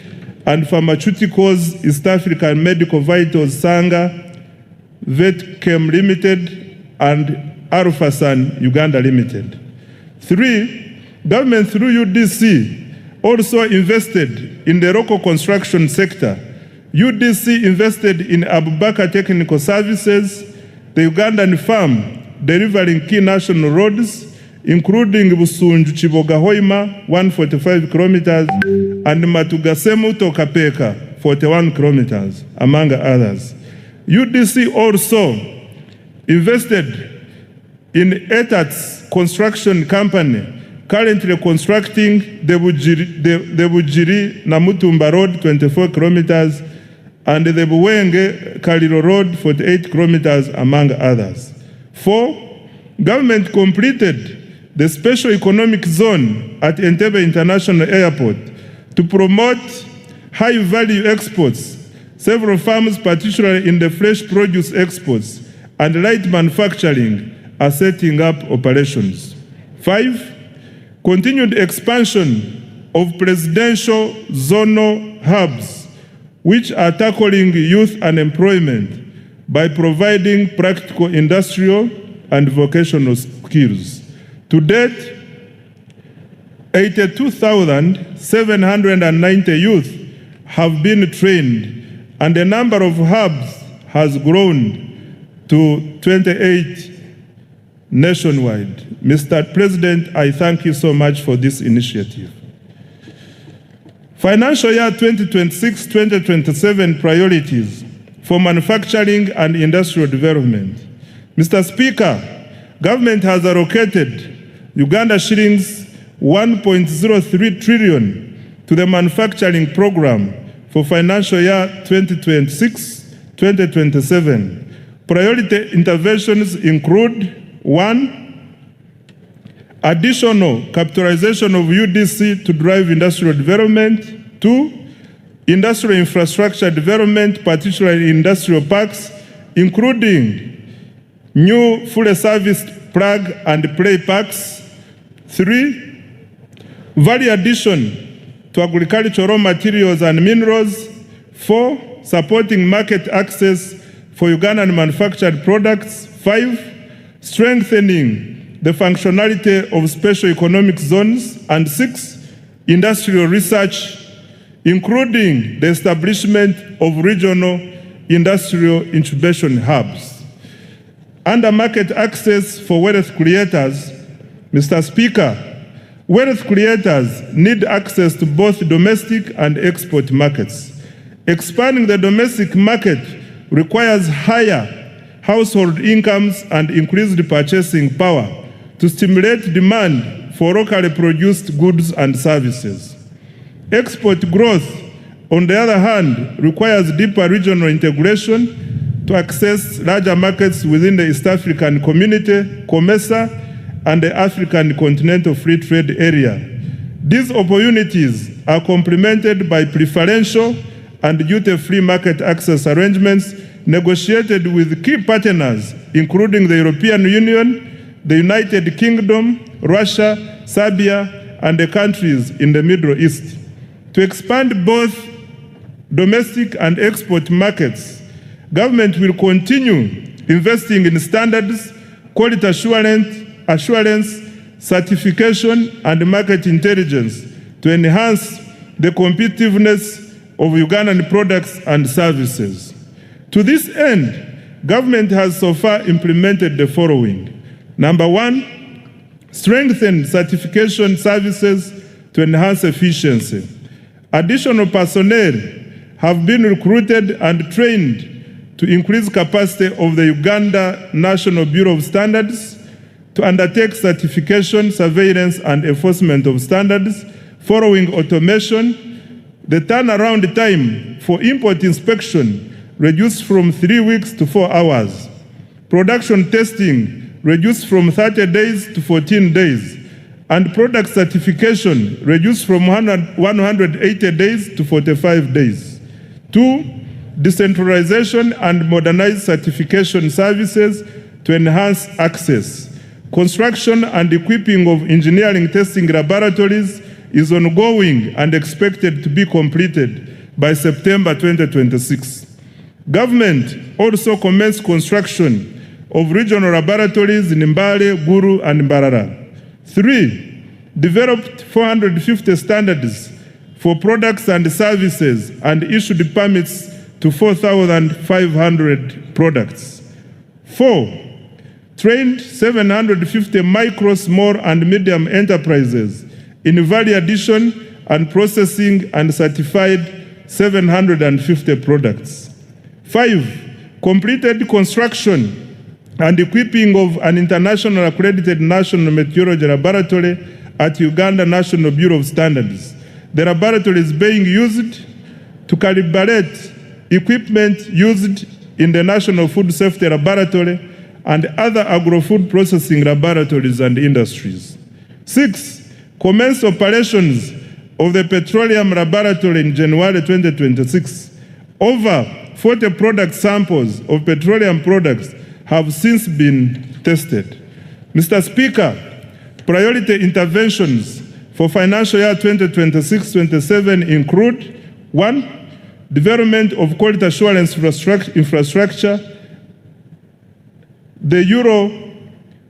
and Pharmaceuticals, East African Medical Vitals Sanga, Vetchem Limited, and Alphasan Uganda Limited. 3, government through UDC also invested in the local construction sector. UDC invested in Abubakar Technical Services, the Ugandan farm, delivering key national roads, including Busunju-Chiboga-Hoima, 145 kilometers, and Matugasemu-Tokapeka, 41 kilometers, among others. UDC also invested in ETAT's construction company, currently constructing the Bujiri-Namutumba Road, 24 kilometers, and the Buwenge-Kaliro Road, 48 kilometers, among others. 4, government completed the special economic zone at Entebbe International Airport to promote high-value exports. Several farms, particularly in the fresh produce exports and light manufacturing, are setting up operations. 5, continued expansion of presidential zonal hubs, which are tackling youth unemployment by providing practical industrial and vocational skills. To date, 82,790 youth have been trained, and the number of hubs has grown to 28 nationwide. Mr. President, I thank you so much for this initiative. Financial year 2026-2027 priorities for manufacturing and industrial development. Mr. Speaker, government has allocated Uganda shillings 1.03 trillion to the manufacturing program for financial year 2026-2027. Priority interventions include: 1, additional capitalization of UDC to drive industrial development; 2, industrial infrastructure development, particularly industrial parks, including new fully serviced plug and play parks; 3, value addition to agricultural raw materials and minerals; 4, supporting market access for Ugandan manufactured products; 5, strengthening the functionality of special economic zones; and 6, industrial research, including the establishment of regional industrial incubation hubs. Under market access for wealth creators, Mr. Speaker, wealth creators need access to both domestic and export markets. Expanding the domestic market requires higher household incomes and increased purchasing power to stimulate demand for locally produced goods and services. Export growth, on the other hand, requires deeper regional integration to access larger markets within the East African Community, COMESA, and the African Continental Free Trade Area. These opportunities are complemented by preferential and duty-free market access arrangements negotiated with key partners, including the European Union, the United Kingdom, Russia, Serbia, and the countries in the Middle East. To expand both domestic and export markets, government will continue investing in standards, quality assurance, certification, and market intelligence to enhance the competitiveness of Ugandan products and services. To this end, government has so far implemented the following. Number 1, strengthen certification services to enhance efficiency. Additional personnel have been recruited and trained to increase capacity of the Uganda National Bureau of Standards to undertake certification, surveillance, and enforcement of standards. Following automation, the turnaround time for import inspection reduced from 3 weeks to 4 hours. Production testing reduced from 30 days to 14 days. And product certification reduced from 180 days to 45 days. 2, decentralization and modernized certification services to enhance access. Construction and equipping of engineering testing laboratories is ongoing and expected to be completed by September 2026. Government also commenced construction of regional laboratories in Mbale, Gulu, and Mbarara. 3, developed 450 standards for products and services and issued permits to 4,500 products. 4, trained 750 micro, small, and medium enterprises in value addition and processing and certified 750 products. 5, completed construction and equipping of an international accredited national meteorology laboratory at Uganda National Bureau of Standards. The laboratory is being used to calibrate equipment used in the National Food Safety Laboratory and other agro-food processing laboratories and industries. 6, commenced operations of the Petroleum Laboratory in January 2026. Over 40 product samples of petroleum products have since been tested. Mr. Speaker, priority interventions for financial year 2026-27 include 1, development of quality assurance infrastructure. The euro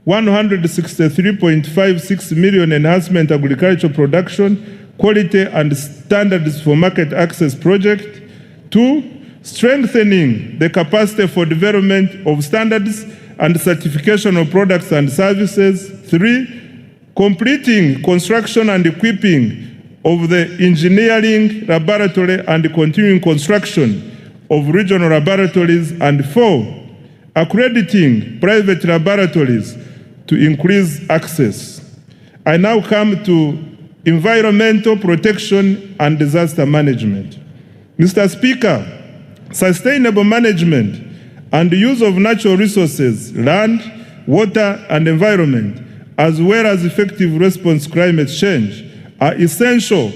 163.56 million enhancement agricultural production, quality and standards for market access project. 2, strengthening the capacity for development of standards and certification of products and services. 3, completing construction and equipping of the engineering laboratory and continuing construction of regional laboratories. And 4, accrediting private laboratories to increase access. I now come to environmental protection and disaster management. Mr. Speaker, sustainable management and use of natural resources, land, water, and environment, as well as effective response to climate change, are essential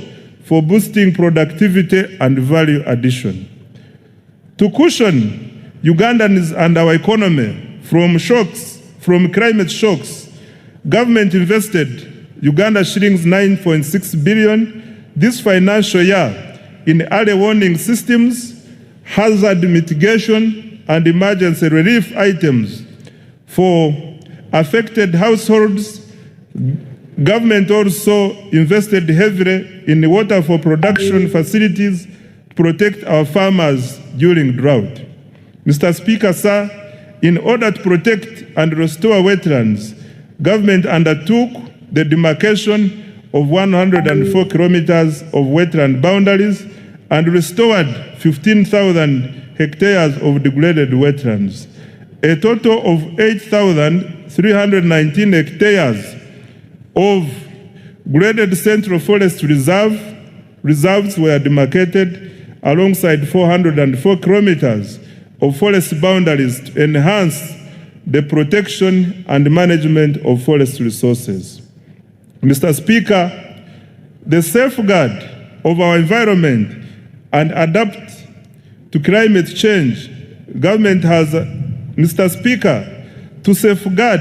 for boosting productivity and value addition. To cushion Ugandans and our economy from climate shocks, government invested Uganda shillings 9.6 billion this financial year in early warning systems, hazard mitigation, and emergency relief items for affected households. Government also invested heavily in water for production facilities to protect our farmers during drought. Mr. Speaker, sir, in order to protect and restore wetlands, government undertook the demarcation of 104 kilometers of wetland boundaries and restored 15,000 hectares of degraded wetlands. A total of 8,319 hectares of graded Central Forest reserves were demarcated alongside 404 kilometers of forest boundaries to enhance the protection and management of forest resources. Mr. Speaker, the safeguard of our environment and adapt to climate change, government has, Mr. Speaker, to safeguard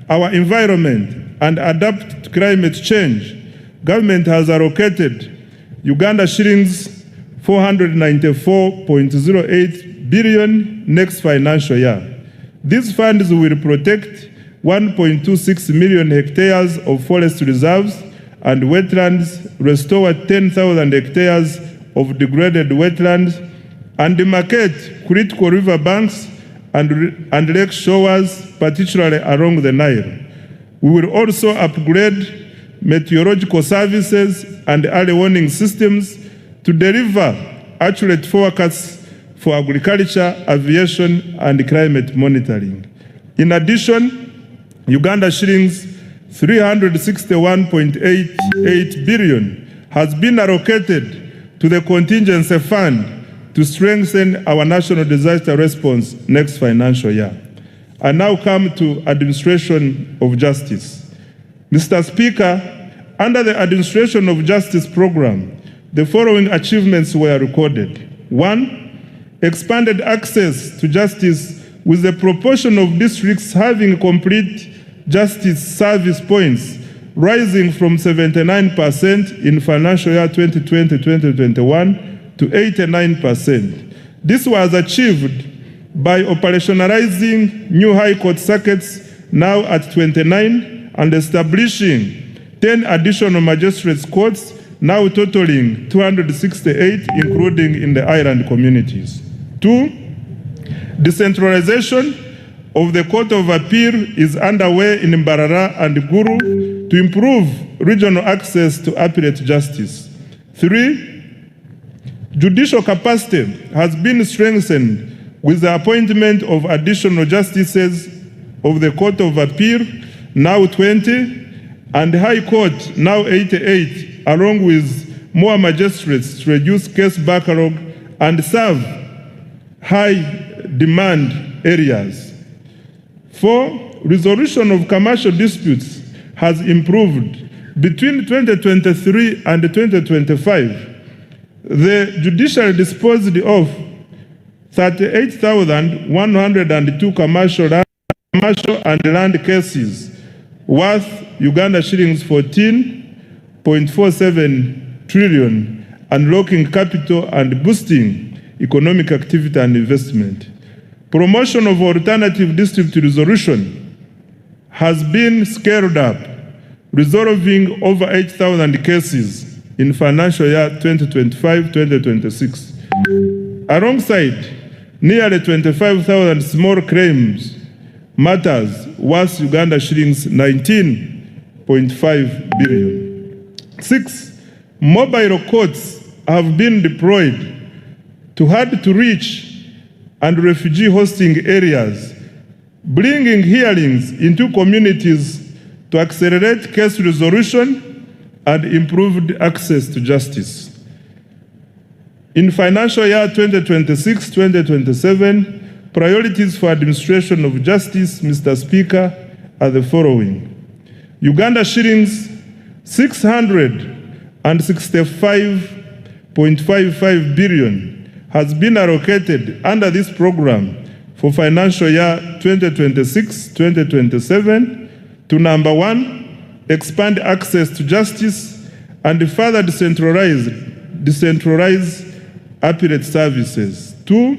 our environment and adapt to climate change, government has allocated Uganda shillings 494.08 billion next financial year. These funds will protect 1.26 million hectares of forest reserves and wetlands, restore 10,000 hectares of degraded wetlands, and demarcate critical river banks and lake shores, particularly along the Nile. We will also upgrade meteorological services and early warning systems to deliver accurate forecasts for agriculture, aviation, and climate monitoring. In addition, Uganda shillings 361.88 billion has been allocated to the contingency fund to strengthen our national disaster response next financial year. I now come to administration of justice. Mr. Speaker, under the administration of justice program, the following achievements were recorded. 1, expanded access to justice with the proportion of districts having complete justice service points rising from 79% in financial year 2020-2021 to 89%. This was achieved by operationalizing new High Court circuits now at 29 and establishing 10 additional magistrates courts now totaling 268, including in the island communities. 2, decentralization of the Court of Appeal is underway in Mbarara and Gulu to improve regional access to appellate justice. 3, judicial capacity has been strengthened with the appointment of additional justices of the Court of Appeal, now 20, and High Court, now 88, along with more magistrates to reduce case backlog and serve high demand areas. 4, resolution of commercial disputes has improved. Between 2023 and 2025, the judiciary disposed of 38,102 commercial and land cases worth Uganda shillings 14.47 trillion, unlocking capital and boosting economic activity and investment. Promotion of alternative dispute resolution has been scaled up, resolving over 8,000 cases in financial year 2025-2026, alongside nearly 25,000 small claims matters worth Uganda shillings 19.5 billion. 6, mobile courts have been deployed to hard-to-reach and refugee hosting areas, bringing hearings into communities to accelerate case resolution and improved access to justice. In financial year 2026-2027, priorities for administration of justice, Mr. Speaker, are the following. Uganda shillings 665.55 billion has been allocated under this program for financial year 2026-2027 to number 1, expand access to justice and further decentralize appellate services. 2,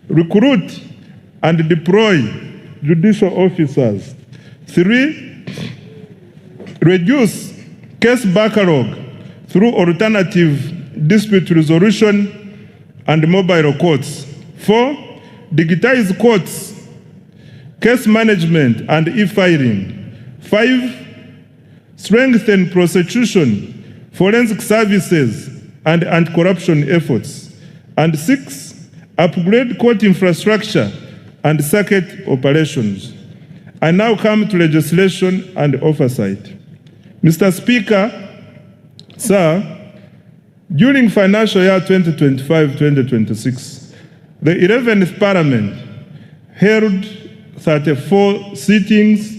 recruit and deploy judicial officers. 3, reduce case backlog through alternative dispute resolution and mobile courts. 4, digitize courts, case management and e-filing. 5, strengthen prosecution, forensic services and anti-corruption efforts. And 6, upgrade court infrastructure and circuit operations. I now come to legislation and oversight. Mr. Speaker, sir, during financial year 2025-2026, the 11th Parliament held 34 sittings,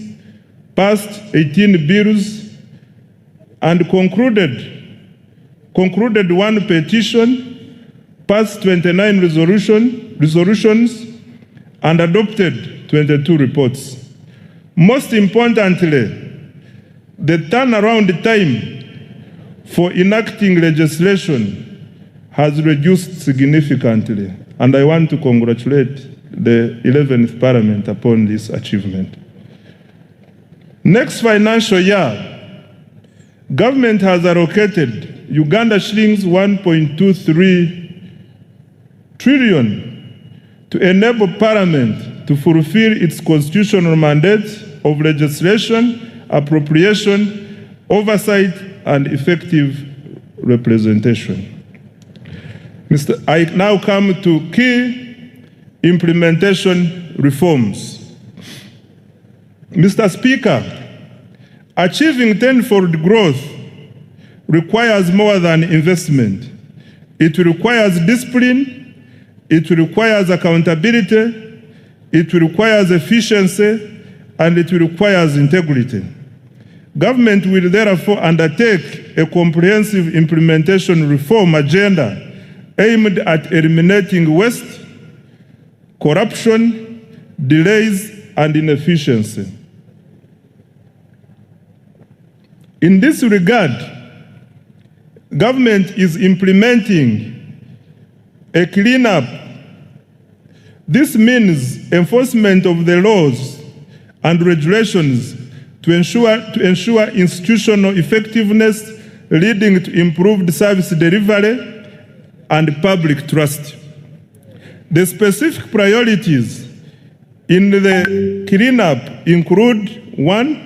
passed 18 bills, and concluded one petition, passed 29 resolutions, and adopted 22 reports. Most importantly, the turnaround time for enacting legislation has reduced significantly, and I want to congratulate the 11th Parliament upon this achievement. Next financial year, government has allocated Uganda shillings 1.23 trillion to enable Parliament to fulfill its constitutional mandate of legislation, appropriation, oversight, and effective representation. I now come to key implementation reforms. Mr. Speaker, achieving tenfold growth requires more than investment. It requires discipline, it requires accountability, it requires efficiency, and it requires integrity. Government will therefore undertake a comprehensive implementation reform agenda aimed at eliminating waste, corruption, delays, and inefficiency. In this regard, government is implementing a cleanup. This means enforcement of the laws and regulations to ensure institutional effectiveness, leading to improved service delivery and public trust. The specific priorities in the cleanup include: 1,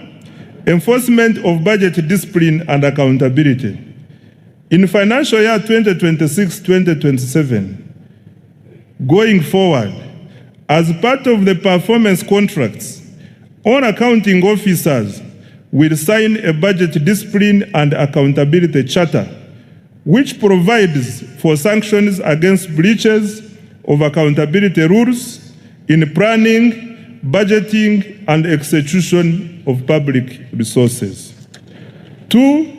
enforcement of budget discipline and accountability. In financial year 2026-2027, going forward, as part of the performance contracts, all accounting officers will sign a budget discipline and accountability charter, which provides for sanctions against breaches of accountability rules in planning, budgeting, and execution of public resources. 2,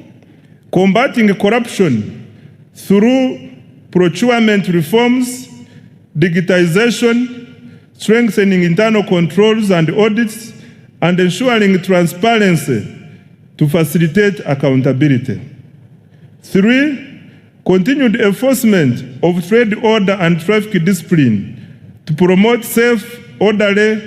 combating corruption through procurement reforms, digitization, strengthening internal controls and audits, and ensuring transparency to facilitate accountability. 3, continued enforcement of trade order and traffic discipline to promote safe, orderly,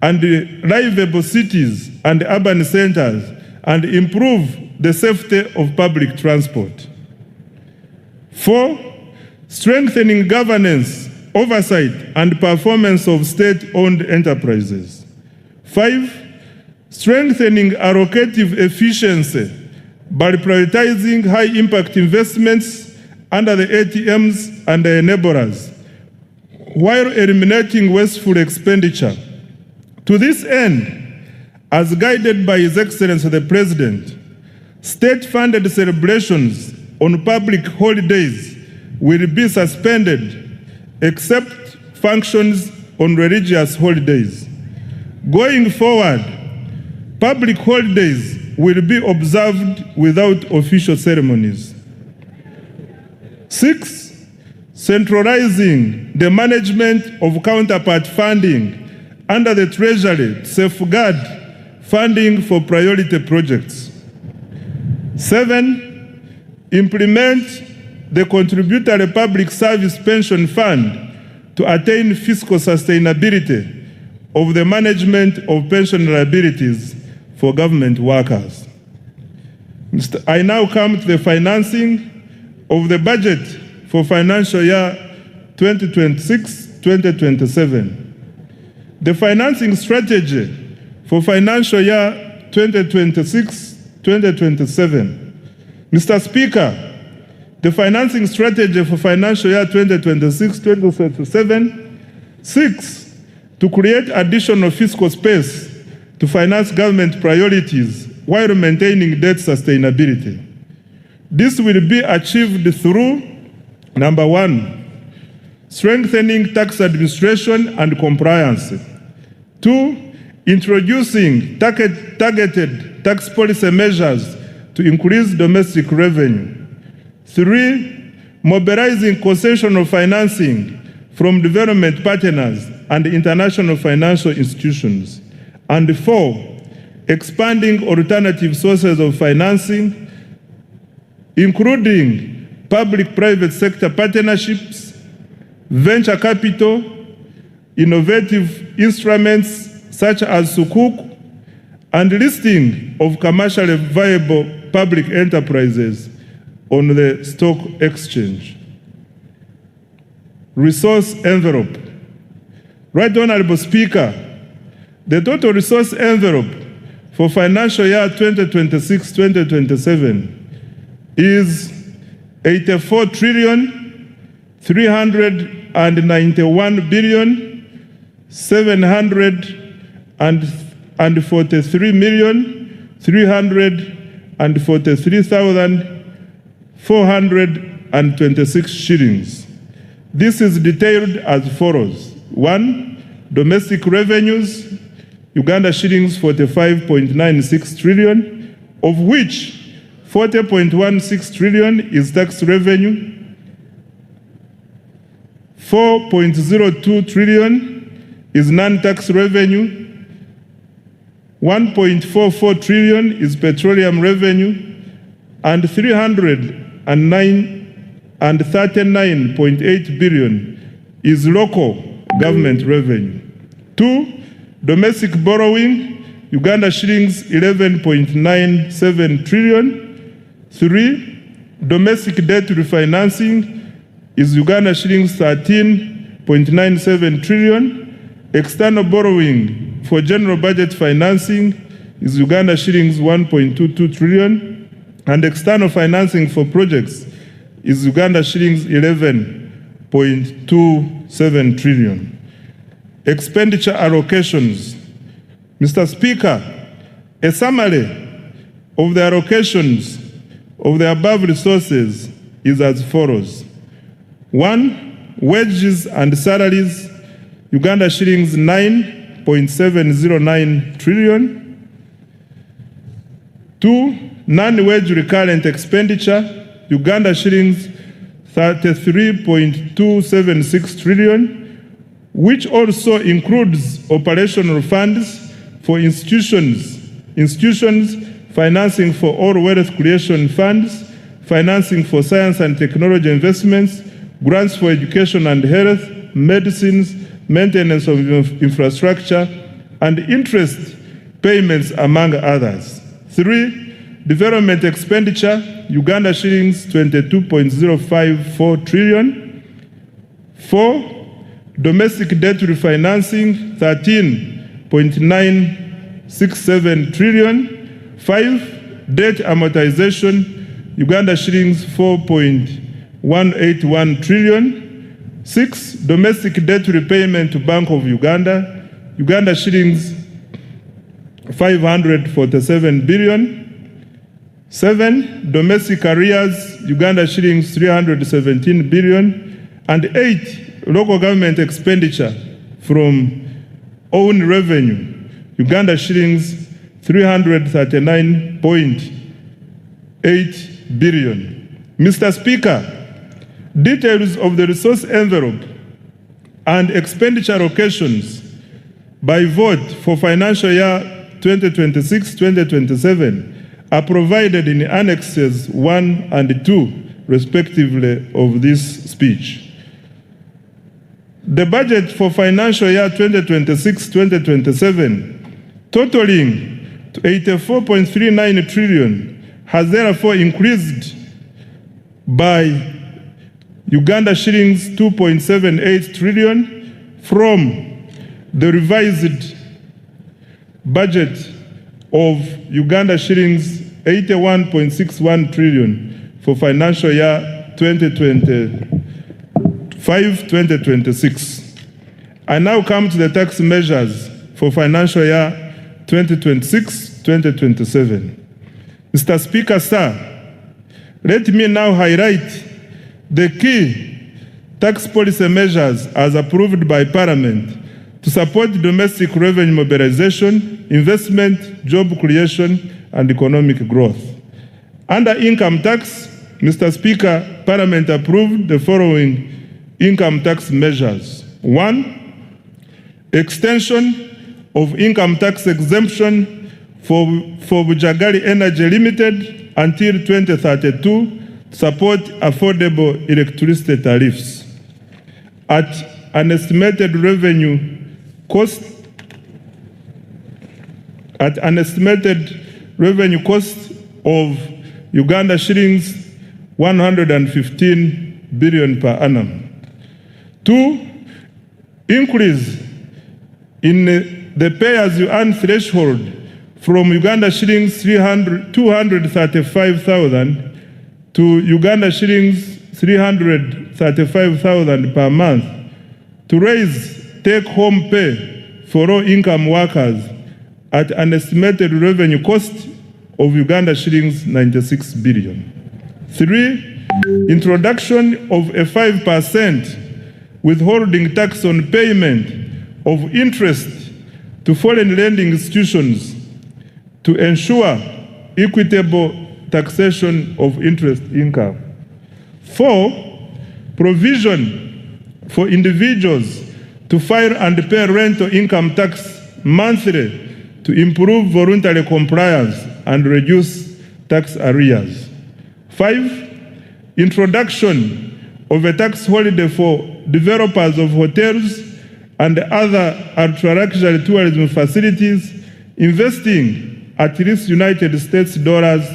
and livable cities and urban centers and improve the safety of public transport. 4, strengthening governance, oversight, and performance of state-owned enterprises. 5, strengthening allocative efficiency by prioritizing high-impact investments under the ATMs and the enablers, while eliminating wasteful expenditure. To this end, as guided by His Excellency the President, state-funded celebrations on public holidays will be suspended except functions on religious holidays. Going forward, public holidays will be observed without official ceremonies. 6, centralizing the management of counterpart funding under the Treasury to safeguard funding for priority projects. 7, implement the contributory public service pension fund to attain fiscal sustainability of the management of pension liabilities for government workers. I now come to the financing of the budget for financial year 2026-2027. The financing strategy for financial year 2026-2027. Mr. Speaker, the financing strategy for financial year 2026-2027 seeks to create additional fiscal space to finance government priorities while maintaining debt sustainability. This will be achieved through: number 1, strengthening tax administration and compliance. 2, introducing targeted tax policy measures to increase domestic revenue. 3, mobilizing concessional financing from development partners and international financial institutions. And 4, expanding alternative sources of financing, including public-private sector partnerships, venture capital, innovative instruments such as Sukuk, and listing of commercially viable public enterprises on the stock exchange. Resource envelope. Right Honorable Speaker, the total resource envelope for financial year 2026-2027 is 84,391,743,343,426 shillings. This is detailed as follows: 1, domestic revenues, Uganda shillings 45.96 trillion, of which 40.16 trillion is tax revenue, 4.02 trillion is non-tax revenue, 1.44 trillion is petroleum revenue, and 339.8 billion is local government revenue. 2, domestic borrowing, Uganda shillings 11.97 trillion. 3, domestic debt refinancing is Uganda shillings 13.97 trillion. External borrowing for general budget financing is Uganda shillings 1.22 trillion, and external financing for projects is Uganda shillings 11.27 trillion. Expenditure allocations. Mr. Speaker, a summary of the allocations of the above resources is as follows. 1. Wages and salaries, Uganda shillings 9.709 trillion. 2. Non-wage recurrent expenditure, Uganda shillings 33.276 trillion, which also includes operational funds for institutions, financing for all wealth creation funds, financing for science and technology investments, grants for education and health, medicines, maintenance of infrastructure, and interest payments, among others. 3. Development expenditure, Uganda shillings 22.054 trillion. 4. Domestic debt refinancing, 13.967 trillion. 5. Debt amortization, Uganda shillings 4.181 trillion. 6. Domestic debt repayment to Bank of Uganda, Uganda shillings 547 billion. 7. Domestic arrears, Uganda shillings 317 billion. And 8. Local government expenditure from own revenue, Uganda shillings 339.8 billion. Mr. Speaker, details of the resource envelope and expenditure allocations by vote for financial year 2026-2027 are provided in annexes 1 and 2, respectively, of this speech. The budget for financial year 2026-2027, totaling to 84.39 trillion, has therefore increased by Uganda shillings 2.78 trillion from the revised budget of Uganda shillings 81.61 trillion for financial year 2025-2026. I now come to the tax measures for financial year 2026-2027. Mr. Speaker, sir, let me now highlight the key tax policy measures as approved by Parliament to support domestic revenue mobilization, investment, job creation, and economic growth. Under income tax, Mr. Speaker, Parliament approved the following income tax measures. 1. Extension of income tax exemption for Bujagali Energy Limited until 2032 to support affordable electricity tariffs at an estimated revenue cost of Uganda shillings 115 billion per annum. 2. Increase in the pay-as-you-earn threshold from Uganda shillings 235,000 to Uganda shillings 335,000 per month to raise take-home pay for low-income workers at an estimated revenue cost of Uganda shillings 96 billion. 3. Introduction of a 5% withholding tax on payment of interest to foreign lending institutions to ensure equitable taxation of interest income. 4. Provision for individuals to file and pay rental income tax monthly to improve voluntary compliance and reduce tax arrears. 5. Introduction of a tax holiday for developers of hotels and other ultra-luxury tourism facilities investing at least United States dollars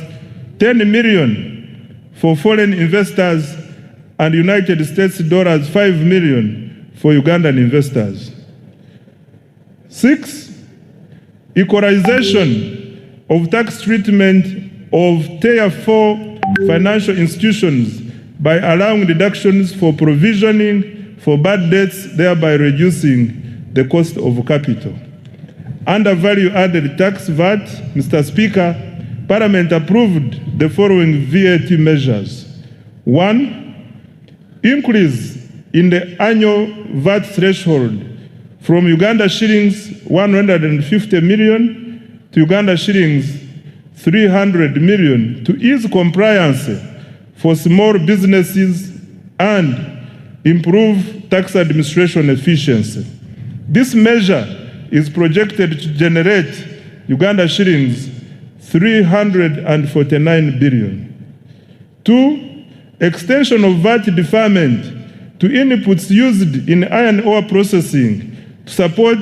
10 million for foreign investors and United States dollars 5 million for Ugandan investors. 6, equalization of tax treatment of Tier 4 financial institutions by allowing deductions for provisioning for bad debts, thereby reducing the cost of capital. Under value-added tax VAT, Mr. Speaker, Parliament approved the following VAT measures. 1, increase in the annual VAT threshold from Uganda shillings 150 million to Uganda shillings 300 million to ease compliance for small businesses and improve tax administration efficiency. This measure is projected to generate Uganda shillings 349 billion. 2, extension of VAT deferment to inputs used in iron ore processing to support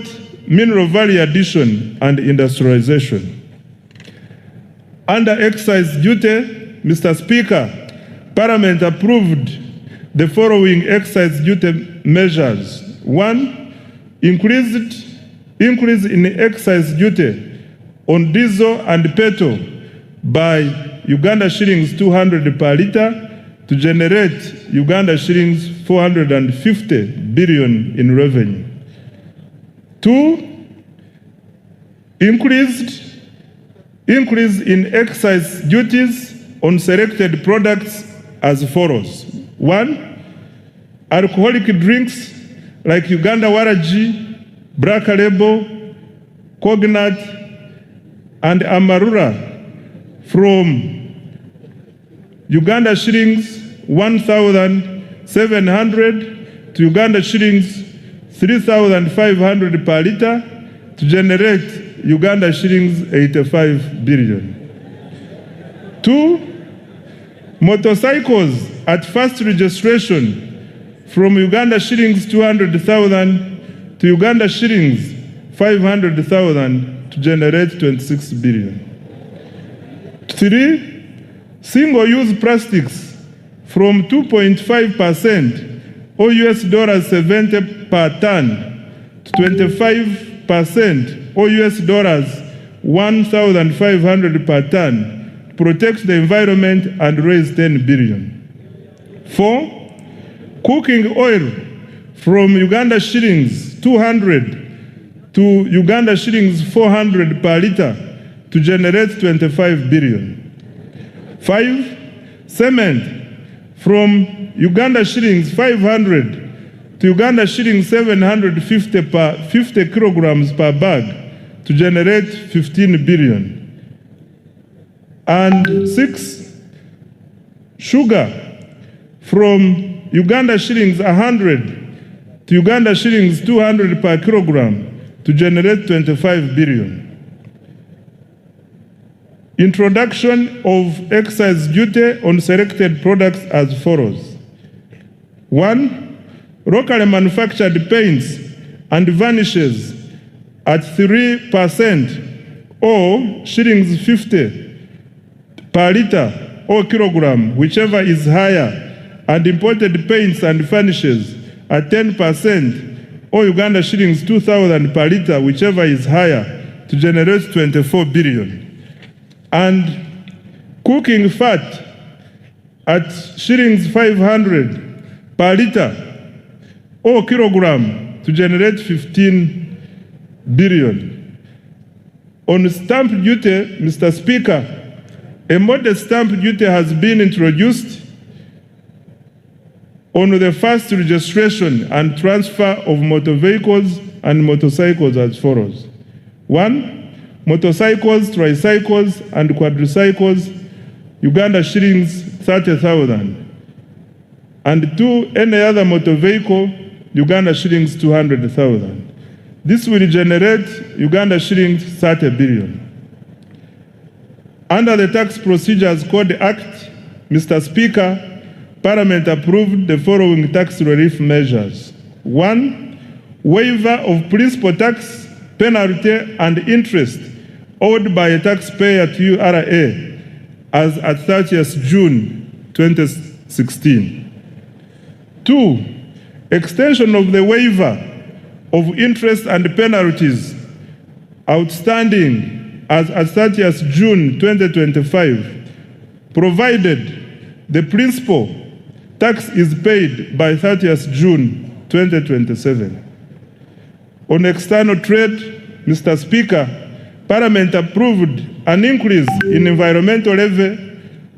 mineral value addition and industrialization. Under excise duty, Mr. Speaker, Parliament approved the following excise duty measures. 1, increase in excise duty on diesel and petrol by Uganda shillings 200 per litre to generate Uganda shillings 450 billion in revenue. 2, increase in excise duties on selected products as follows. 1, alcoholic drinks like Uganda Waraji, Black Label, Cognat, and Amarula from Uganda shillings 1,700 to Uganda shillings 3,500 per litre to generate Uganda shillings 85 billion. 2, motorcycles at first registration from Uganda shillings 200,000 to Uganda shillings 500,000 to generate 26 billion. 3, single-use plastics from 2.5% or $70 per ton to 25% or $1,500 per ton to protect the environment and raise 10 billion. 4, cooking oil from Uganda shillings 200 to Uganda shillings 400 per litre to generate 25 billion. 5, cement from Uganda shillings 500 to Uganda shillings 750 per 50 kilograms per bag to generate 15 billion. And 6, sugar from Uganda shillings 100 to Uganda shillings 200 per kilogram to generate 25 billion. Introduction of excise duty on selected products as follows. 1, locally manufactured paints and varnishes at 3% or shillings 50 per litre or kilogram, whichever is higher, and imported paints and varnishes at 10% or Uganda shillings 2,000 per litre, whichever is higher, to generate 24 billion. And cooking fat at shillings 500 per litre or kilogram to generate 15 billion. On stamp duty, Mr. Speaker, a modest stamp duty has been introduced on the first registration and transfer of motor vehicles and motorcycles as follows. 1, motorcycles, tricycles, and quadricycles, Uganda shillings 30,000. And 2, any other motor vehicle, Uganda shillings 200,000. This will generate Uganda shillings 30 billion. Under the Tax Procedures Code Act, Mr. Speaker, Parliament approved the following tax relief measures. 1, waiver of principal tax, penalty, and interest owed by a taxpayer to URA as at 30th June 2016. 2, extension of the waiver of interest and penalties outstanding as at 30th June 2025, provided the principal tax is paid by 30th June 2027. On external trade, Mr. Speaker, Parliament approved an increase in environmental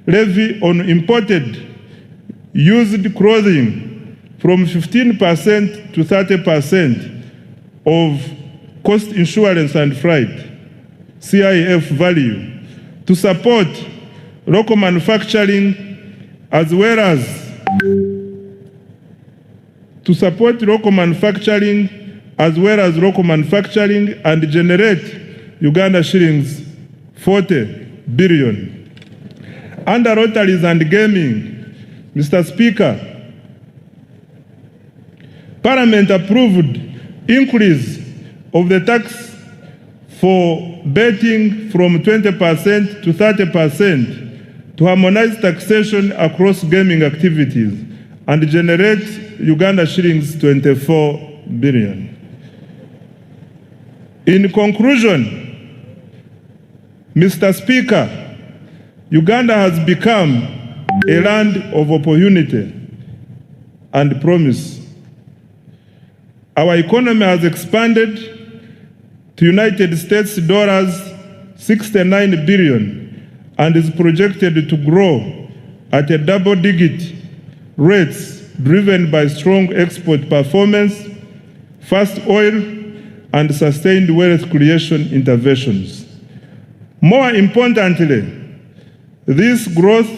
levy on imported used clothing from 15% to 30% of cost insurance and freight, CIF value, to support local manufacturing as well as local manufacturing and generate Uganda shillings 40 billion. Under lotteries and gaming, Mr. Speaker, Parliament approved increase of the tax for betting from 20% to 30% to harmonize taxation across gaming activities and generate Uganda shillings 24 billion. In conclusion, Mr. Speaker, Uganda has become a land of opportunity and promise. Our economy has expanded to United States dollars 69 billion and is projected to grow at a double-digit rates driven by strong export performance, fast oil, and sustained wealth creation interventions. More importantly, this growth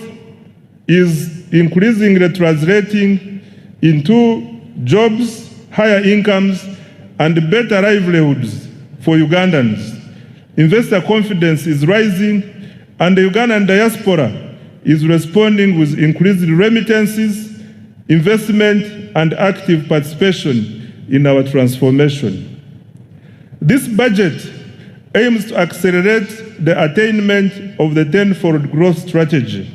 is increasingly translating into jobs, higher incomes, and better livelihoods for Ugandans. Investor confidence is rising, and the Ugandan diaspora is responding with increased remittances, investment, and active participation in our transformation. This budget aims to accelerate the attainment of the tenfold growth strategy.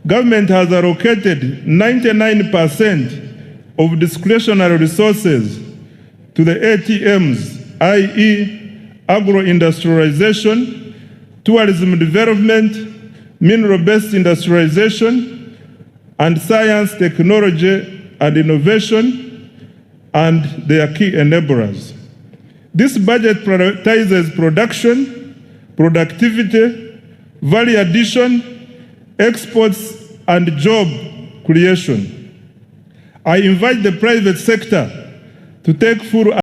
Government has allocated 99% of discretionary resources to the ATMs, i.e. agro-industrialization, tourism development, mineral-based industrialization, and science, technology, and innovation, and their key enablers. This budget prioritizes production, productivity, value addition, exports, and job creation. I invite the private sector to take full